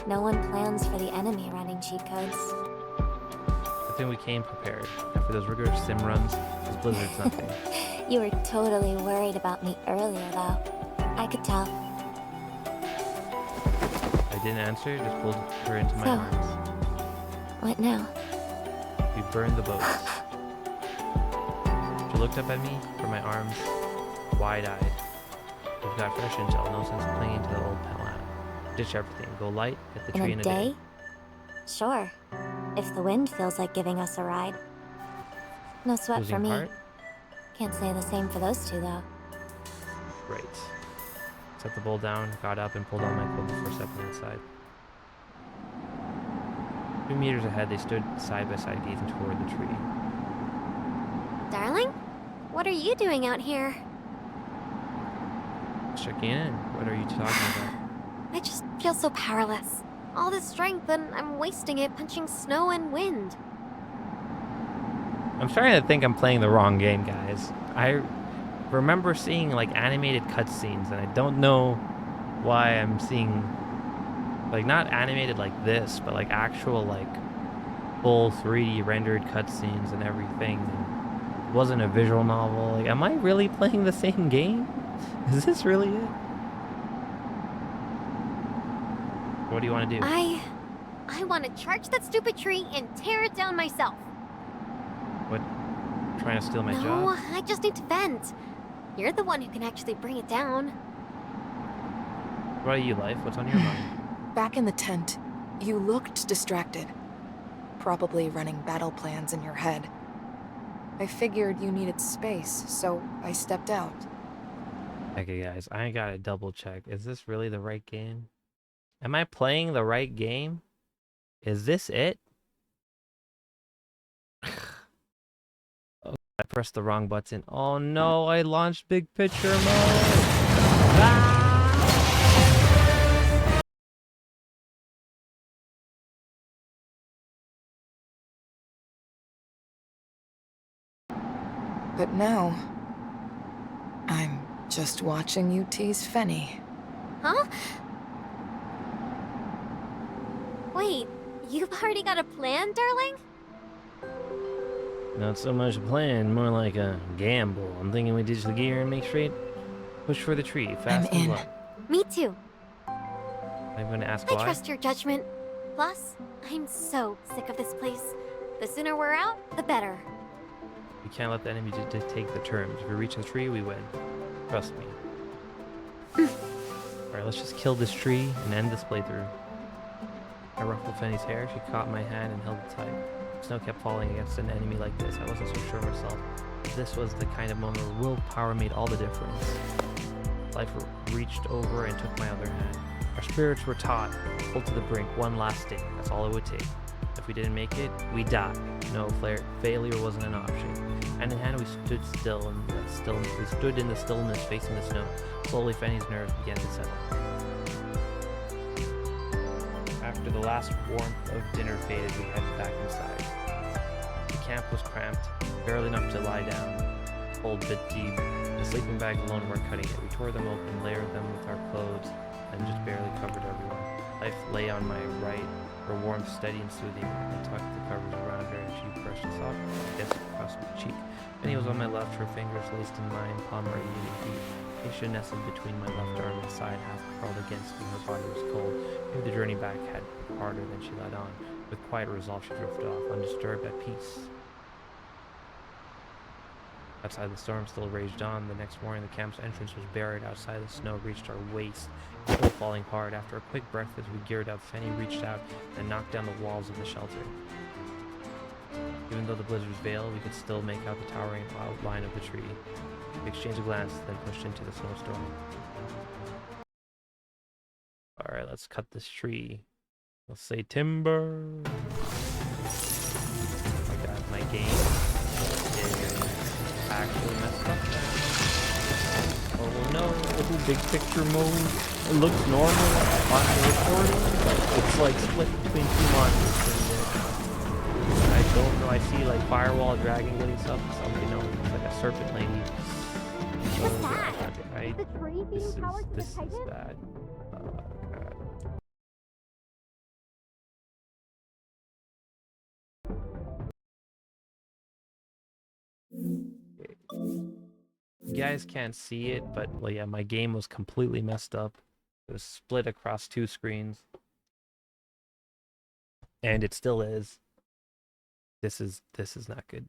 No one plans for the enemy running cheat codes. I think we came prepared. After those rigorous sim runs, this blizzard's nothing. You were totally worried about me earlier, though. I could tell. I didn't answer, just pulled her into my So? arms. What now? We burned the boats. She looked up at me from my arms, wide-eyed. We've got fresh intel, no sense clinging to the old plan. Ditch everything, go light, hit the tree In in a day? Sure. If the wind feels like giving us a ride. No sweat Losing for me. heart? Can't say the same for those two, though. Great. Set the bowl down, got up, and pulled on my coat before stepping outside. 2 meters ahead, they stood side by side, gazing toward the tree. Darling? What are you doing out here? Checking in. What are you talking about? I just feel so powerless. All this strength and I'm wasting it punching snow and wind. I'm starting to think I'm playing the wrong game, guys. I remember seeing like animated cutscenes, and I don't know why I'm seeing like not animated like this, but like actual like full 3D rendered cutscenes and everything. And it wasn't a visual novel. Like, am I really playing the same game? Is this really it? What do you want to do? I want to charge that stupid tree and tear it down myself. What? Trying to steal my No, job? I just need to vent. You're the one who can actually bring it down. What are you, Life? What's on your mind? Back in the tent, you looked distracted. Probably running battle plans in your head. I figured you needed space, so I stepped out. Okay, guys, I gotta double check. Is this really the right game? Am I playing the right game? Is this it? Oh, I pressed the wrong button. Oh no, I launched big picture mode. Ah! But now, I'm just watching you tease Fenny. Huh? Wait, you've already got a plan, darling? Not so much a plan, more like a gamble. I'm thinking we ditch the gear and make straight. Push for the tree, fast I'm and in. low. Me too. I'm gonna ask I why. trust your judgment. Plus, I'm so sick of this place. The sooner we're out, the better. We can't let the enemy dictate the terms. If we reach the tree, we win. Trust me. Alright, let's just kill this tree and end this playthrough. I ruffled Fanny's hair. She caught my hand and held it tight. Snow kept falling against an enemy like this. I wasn't so sure of myself. This was the kind of moment where willpower made all the difference. Life reached over and took my other hand. Our spirits were taut, pulled to the brink, one last sting. That's all it would take. If we didn't make it, we died. No, failure wasn't an option. Hand in hand, we stood still in the stillness. We stood in the stillness, facing the snow. Slowly, Fanny's nerves began to settle. After the last warmth of dinner faded, we headed back inside. The camp was cramped, barely enough to lie down, cold bit deep. The sleeping bags alone weren't cutting it. We tore them open, layered them with our clothes, and just barely covered everyone. Life lay on my right, her warmth steady and soothing. I tucked the covers around her, and she brushed a soft kiss across my cheek. Penny was on my left, her fingers laced in mine, palm ready to heat. Aisha nestled between my left arm and side, half curled against me. Her body was cold. Maybe the journey back had been harder than she let on. With quiet resolve, she drifted off, undisturbed, at peace. Outside, the storm still raged on. The next morning, the camp's entrance was buried. Outside, the snow reached our waist, still falling hard. After a quick breakfast, we geared up. Fanny reached out and knocked down the walls of the shelter. Even though the blizzards veiled, we could still make out the towering outline of the tree. We exchanged a glance, then pushed into the snowstorm. Alright, let's cut this tree. Let's say timber. Oh my god, my game is actually messed up. Oh no, big picture mode. It looks normal on the recording, but it's like split between two monitors. I don't know, I see like firewall dragging getting stuff. Somebody knows it's like a serpent lady. What's that? Right? The tree being powered to the This is Titan? bad. Oh god. You guys can't see it, but well, yeah, my game was completely messed up. It was split across two screens. And it still is. This is not good.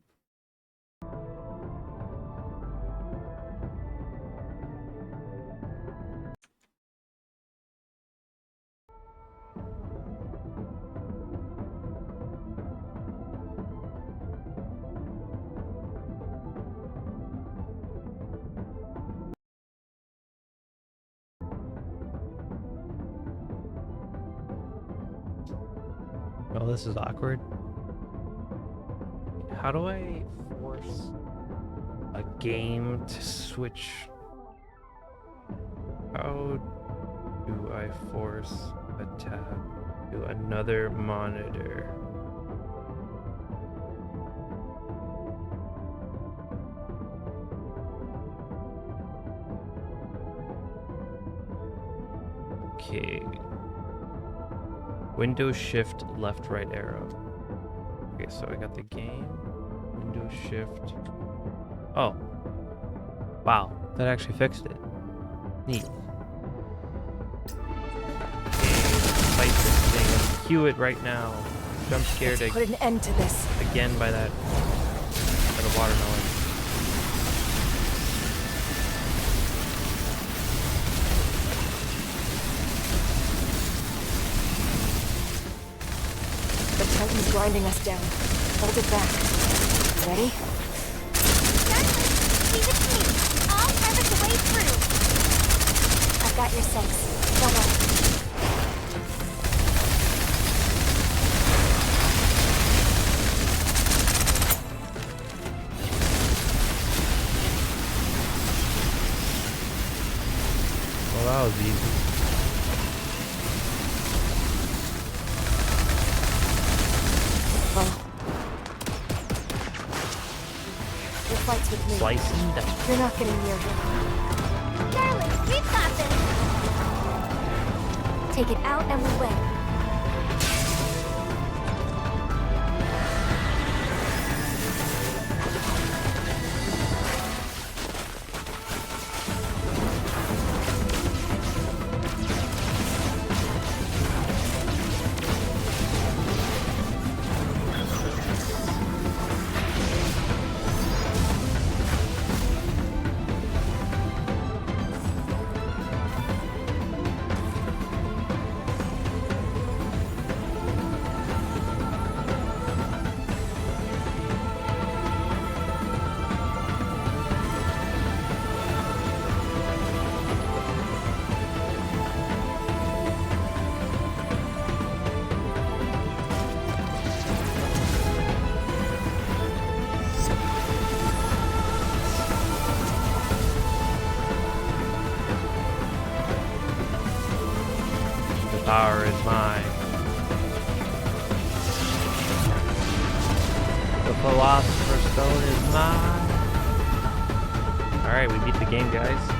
Oh, this is awkward. How do I force a game to switch. How do I force a tab to another monitor? Okay. Windows shift left right arrow. Okay, so I got the game. Windows shift. Oh. Wow, that actually fixed it. Neat. Fight this thing. Let's cue it right now. Jump scared Let's put an end to this. again by the watermelon. The Titan's grinding us down. Hold it back. You ready? Darling, leave it to me. I'll harvest a way through. I've got your 6. Don't worry. Well, that was easy. Well, your flight's with me. Slicing that. You're not getting near him. Darling, we've got this. Take it out and we win. Power is mine. The Philosopher's Stone is mine. Alright, we beat the game, guys.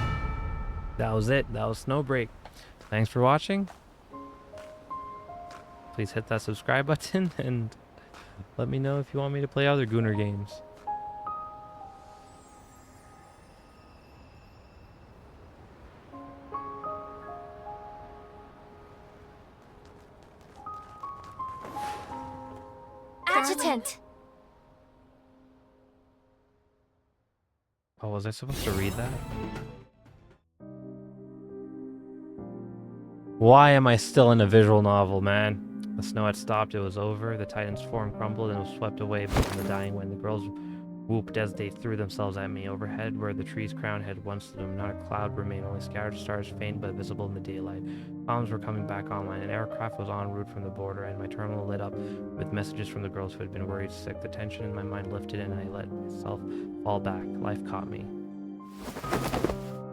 That was it. That was Snowbreak. Thanks for watching. Please hit that subscribe button and let me know if you want me to play other Gooner games. Adjutant! Oh, was I supposed to read that? Why am I still in a visual novel, man? The snow had stopped, it was over. The Titan's form crumbled and was swept away from the dying wind. The girls whooped as they threw themselves at me. Overhead, where the tree's crown had once loomed, not a cloud remained, only scattered stars faint but visible in the daylight. Bombs were coming back online. An aircraft was en route from the border, and my terminal lit up with messages from the girls who had been worried sick. The tension in my mind lifted, and I let myself fall back. Life caught me.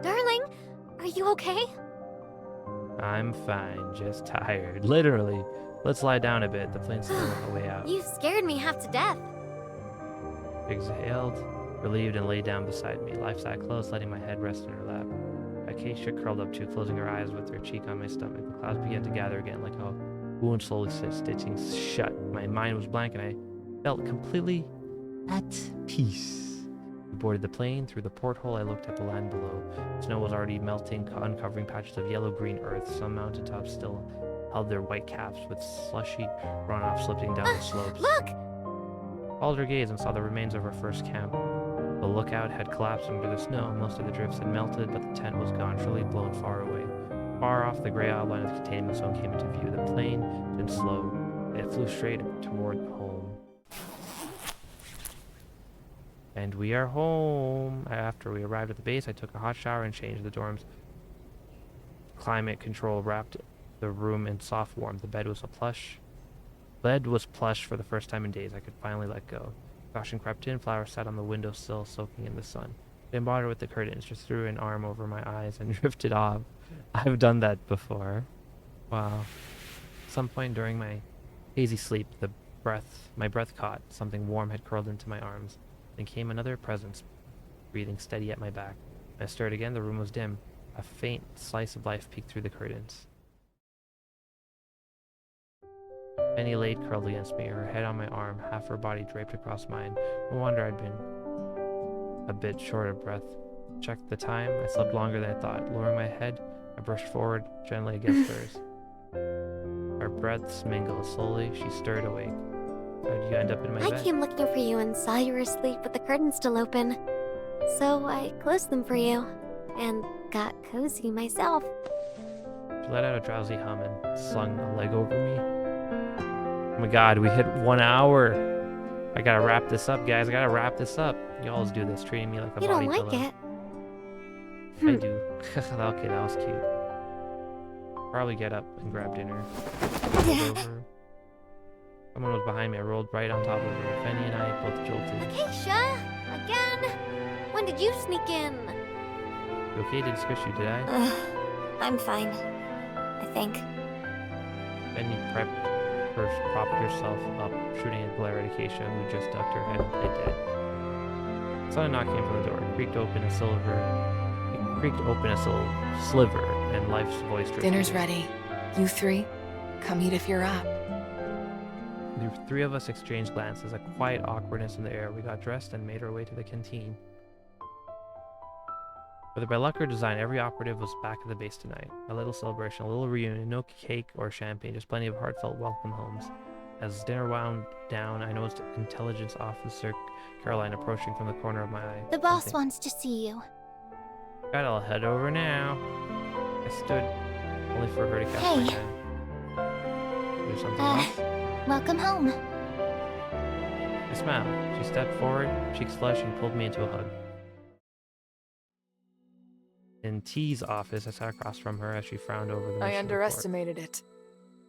Darling, are you okay? I'm fine, just tired. Literally. Let's lie down a bit. The plane's still a way out. You scared me half to death. Exhaled, relieved, and lay down beside me. Life sat close, letting my head rest in her lap. Acacia curled up too, closing her eyes with her cheek on my stomach. The clouds began to gather again, like a wound slowly stitching shut. My mind was blank, and I felt completely at peace. We boarded the plane. Through the porthole, I looked at the land below. Snow was already melting, uncovering patches of yellow-green earth. Some mountaintops still held their white caps, with slushy runoff slipping down the slopes. Look! Followed her gaze and saw the remains of our first camp. The lookout had collapsed under the snow. Most of the drifts had melted, but the tent was gone, surely blown far away. Far off, the gray outline of the containment zone came into view. The plane didn't slow. It flew straight toward home. And we are home. After we arrived at the base, I took a hot shower and changed the dorm's climate control, wrapped the room in soft warmth. The bed was plush for the first time in days. I could finally let go. Caution crept in, flowers sat on the windowsill, soaking in the sun. Didn't bother with the curtains, just threw an arm over my eyes and drifted off. I've done that before. Wow. At some point during my hazy sleep, my breath caught. Something warm had curled into my arms. Then came another presence, breathing steady at my back. When I stirred again, the room was dim. A faint slice of life peeked through the curtains. Penny laid curled against me, her head on my arm, half her body draped across mine. No wonder I'd been a bit short of breath. Checked the time. I slept longer than I thought. Lowering my head, I brushed forward gently against hers. Our breaths mingled. Slowly, she stirred awake. How'd you end up in my I bed? came looking for you and saw you were asleep with the curtains still open. So I closed them for you and got cozy myself. She let out a drowsy hum and slung a leg over me. Oh my god, we hit 1 hour. I gotta wrap this up, guys. I gotta wrap this up. You always do this, treating me like a You body don't like pillow. it? I do. Okay, that was cute. Probably get up and grab dinner. Rolled over. Someone was behind me. I rolled right on top of her. Fanny and I both jolted. Acacia! Again? When did you sneak in? You okay? Didn't squish you, did I? I'm fine. I think. Fanny propped herself up, shooting a glare at Acacia, who just ducked her head and played dead. Saw a knock came from the door. It creaked open a sliver, and Life's voice drifted. Dinner's ready. You three, come eat if you're up. The three of us exchanged glances, a quiet awkwardness in the air. We got dressed and made our way to the canteen. Whether by luck or design, every operative was back at the base tonight. A little celebration, a little reunion, no cake or champagne, just plenty of heartfelt welcome homes. As dinner wound down, I noticed Intelligence Officer Caroline approaching from the corner of my eye. The boss wants to see you. God, I'll head over now. I stood, only for her to catch my hand. There's something else? Welcome home. I smiled. She stepped forward, cheeks flushed, and pulled me into a hug. In T's office, I sat across from her as she frowned over the mission I report. underestimated it.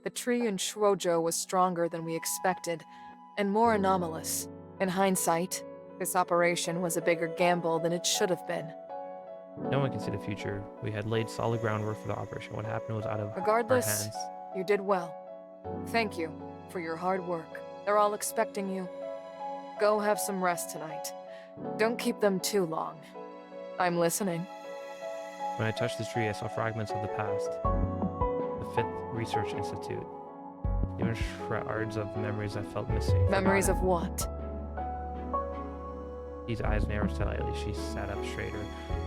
The tree in Shwojo was stronger than we expected, and more anomalous. In hindsight, this operation was a bigger gamble than it should have been. No one can see the future. We had laid solid groundwork for the operation. What happened was out of Regardless, our hands. you did well. Thank you for your hard work. They're all expecting you. Go have some rest tonight. Don't keep them too long. I'm listening. When I touched the tree, I saw fragments of the past. The 5th Research Institute. Even shards of memories I felt missing. Memories of what? These eyes narrowed slightly. She sat up straighter,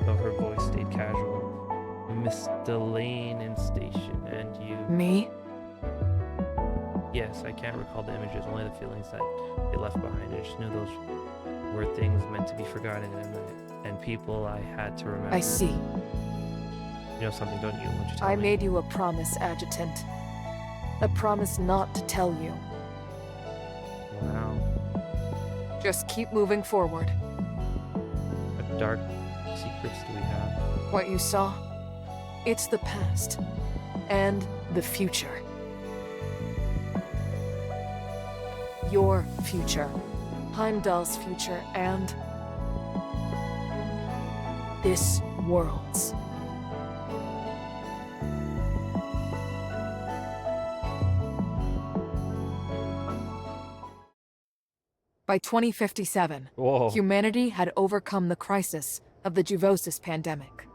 though her voice stayed casual. Miss Delane in station, and you. Me? Yes, I can't recall the images, only the feelings that they left behind. I just knew those were things meant to be forgotten and people I had to remember. I see. You know something, don't you? Won't you tell I me? made you a promise, Adjutant. A promise not to tell you. Wow. Just keep moving forward. What dark secrets do we have? What you saw, it's the past. And the future. Your future. Heimdall's future, and this world's. By 2057, Whoa. humanity had overcome the crisis of the Juvosis pandemic.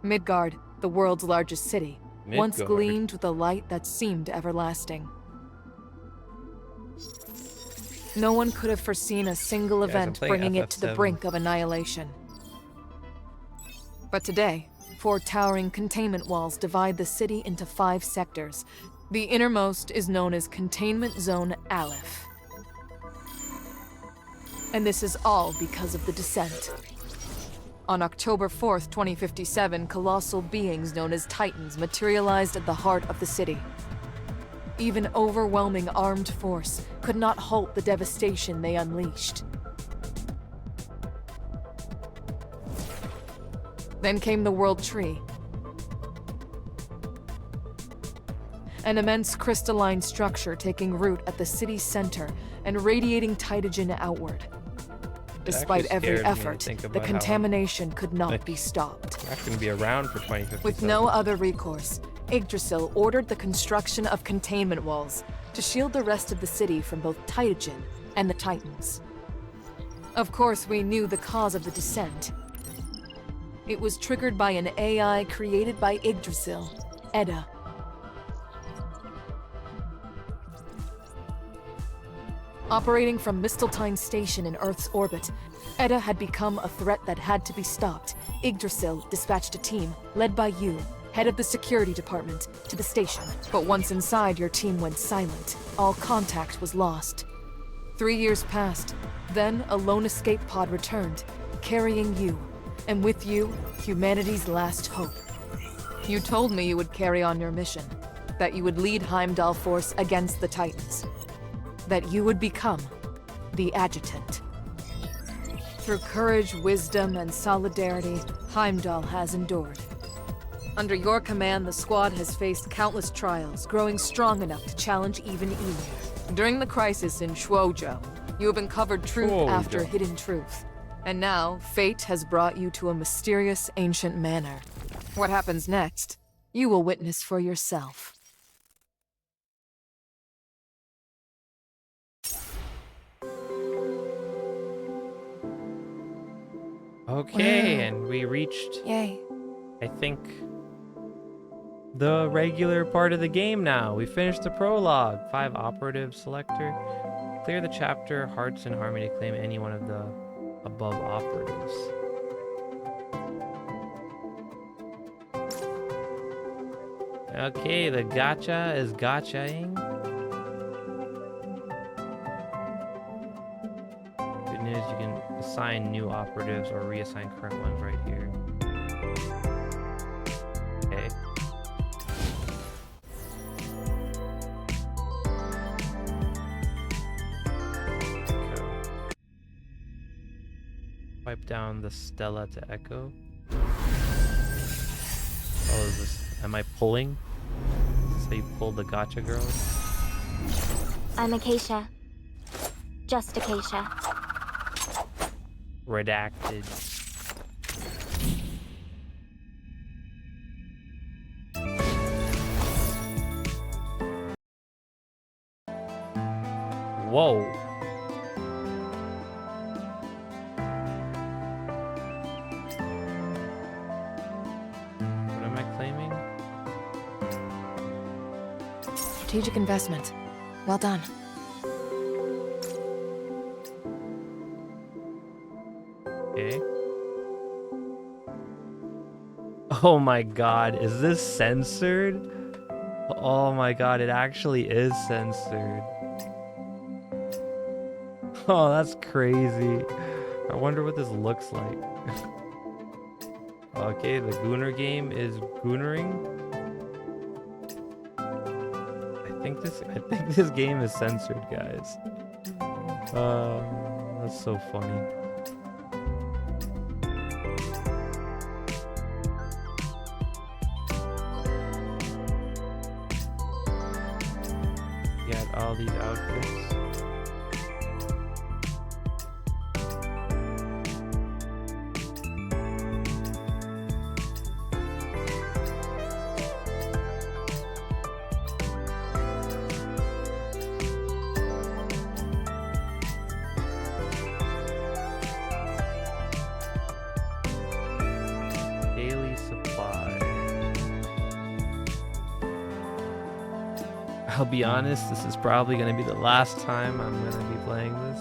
Midgard, the world's largest city, once Midgard. gleamed with a light that seemed everlasting. No one could have foreseen a single Guys, I'm event playing bringing it to the FF7. brink of annihilation. But today, 4 towering containment walls divide the city into 5 sectors. The innermost is known as Containment Zone Aleph. And this is all because of the descent. On October 4th, 2057, colossal beings known as Titans materialized at the heart of the city. Even overwhelming armed force could not halt the devastation they unleashed. Then came the World Tree. An immense crystalline structure taking root at the city's center and radiating Titagen outward. Despite every effort, the contamination could not be stopped. We're actually going to be around for 2050. With no other recourse, Yggdrasil ordered the construction of containment walls to shield the rest of the city from both Titagen and the Titans. Of course, we knew the cause of the descent. It was triggered by an AI created by Yggdrasil, Edda. Operating from Misteltein Station in Earth's orbit, Edda had become a threat that had to be stopped. Yggdrasil dispatched a team, led by you, head of the security department, to the station. But once inside, your team went silent. All contact was lost. 3 years passed. Then, a lone escape pod returned, carrying you. And with you, humanity's last hope. You told me you would carry on your mission. That you would lead Heimdall Force against the Titans. That you would become the Adjutant. Through courage, wisdom, and solidarity, Heimdall has endured. Under your command, the squad has faced countless trials, growing strong enough to challenge even Ymir. During the crisis in Shuojo, you have uncovered truth after hidden truth. And now, fate has brought you to a mysterious ancient manor. What happens next, you will witness for yourself. Okay, and we reached, Yay. I think, the regular part of the game now. We finished the prologue. 5 operative selector. Clear the chapter, Hearts in Harmony to claim any one of the above operatives. Okay, the gacha is gachaing. Good news, you can assign new operatives or reassign current ones right here. Okay. Wipe down the Stella to Echo. Oh, is this... Am I pulling? Is this how you pull the gacha girls? I'm Acacia. Just Acacia. Redacted. Whoa. What am I claiming? Strategic investment. Well done. Okay. Oh my god, is this censored? Oh my god, it actually is censored. Oh, that's crazy. I wonder what this looks like. Okay, the Gooner game is Goonering. I think this game is censored, guys. That's so funny. Got all these outfits. Daily supply. I'll be honest, this is probably going to be the last time I'm going to be playing this.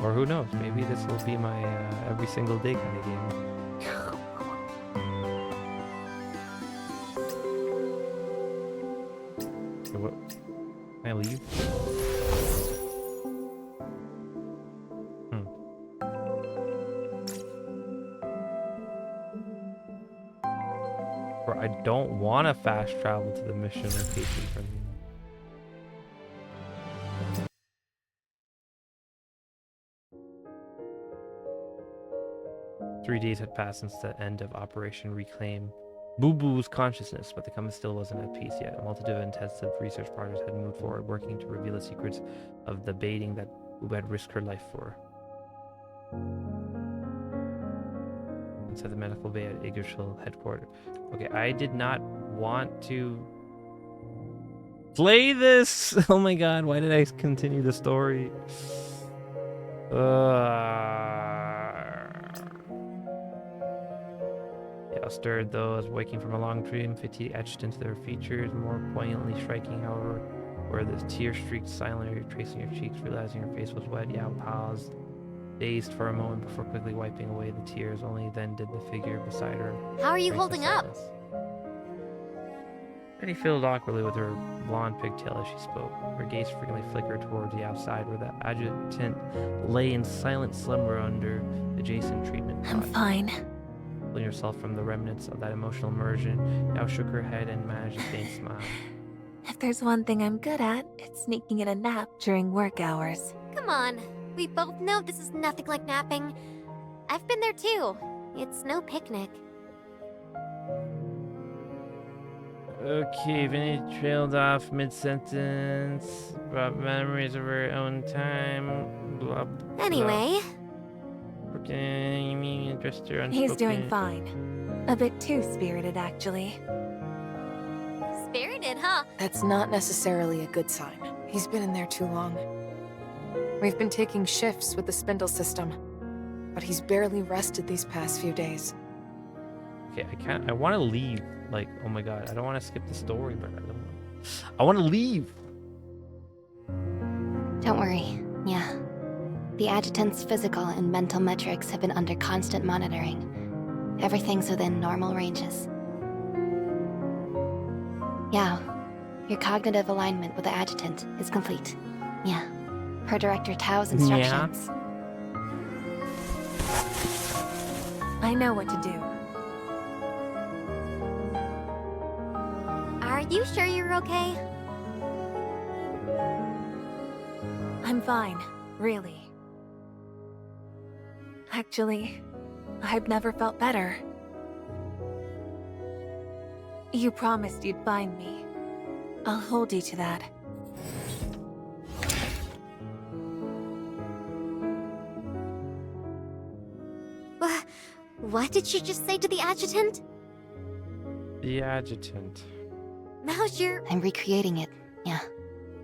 Or who knows, maybe this will be my every single day kind of game. Okay, what? Can I leave? I don't want to fast travel to the mission location from here. 3 days had passed since the end of Operation Reclaim Boo Boo's consciousness, but the company still wasn't at peace yet. A multitude of intensive research projects had moved forward, working to reveal the secrets of the baiting that Boo had risked her life for. Inside the medical bay at Iggershall headquarters. Okay, I did not want to play this. Oh my god, why did I continue the story? Yeah, stirred though, as waking from a long dream, fatigue etched into their features, more poignantly striking, however, where the tear streaked silently tracing her cheeks, realizing her face was wet. Yao paused, dazed for a moment before quickly wiping away the tears. Only then did the figure beside her. How are you break the holding up? silence. Penny fiddled awkwardly with her blonde pigtail as she spoke. Her gaze frequently flickered towards the outside, where the adjutant lay in silent slumber under adjacent treatment I'm pod. fine. Pulling herself from the remnants of that emotional immersion, Yao shook her head and managed a faint smile. If there's one thing I'm good at, it's sneaking in a nap during work hours. Come on. We both know this is nothing like napping. I've been there too. It's no picnic. Okay, Vinny trailed off mid-sentence, brought memories of her own time, blah, blah. Anyway, Okay, you mean addressed her he's doing unspoken- fine. A bit too spirited, actually. Spirited, huh? That's not necessarily a good sign. He's been in there too long. We've been taking shifts with the spindle system, but he's barely rested these past few days. Okay, I want to leave. Like, oh my god, I don't want to skip the story, but I want to leave. Don't worry. Yeah. The adjutant's physical and mental metrics have been under constant monitoring. Everything's within normal ranges. Yeah. Your cognitive alignment with the adjutant is complete. Yeah. Per Director Tao's instructions. I know what to do. Are you sure you're okay? I'm fine, really. Actually, I've never felt better. You promised you'd find me. I'll hold you to that. What did she just say to the adjutant? The adjutant. Now's your... I'm recreating it, yeah.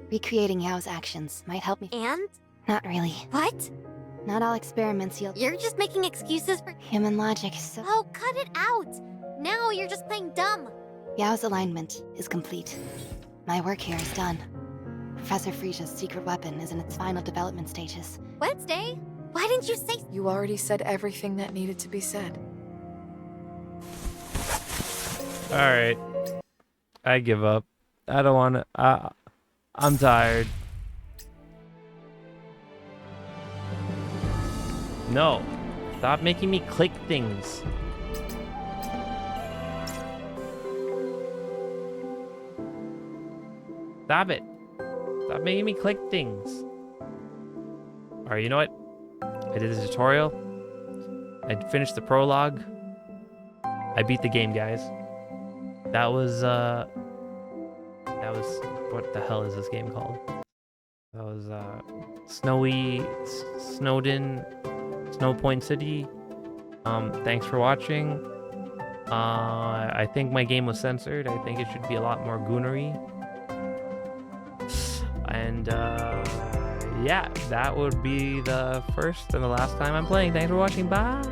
Recreating Yao's actions might help me. And? Not really. What? Not all experiments yield You're just making excuses for... human logic, so... Oh, cut it out! Now you're just playing dumb. Yao's alignment is complete. My work here is done. Professor Frisia's secret weapon is in its final development stages. Wednesday? Why didn't you say... You already said everything that needed to be said. Alright. I give up. I don't want to... I'm tired. No. Stop making me click things. Stop it. Stop making me click things. Alright, you know what? I did the tutorial. I finished the prologue. I beat the game, guys. That was what the hell is this game called? That was Snowden, Snow Point City. Thanks for watching. I think my game was censored. I think it should be a lot more Goonery. And yeah, that would be the first and the last time I'm playing. Thanks for watching. Bye.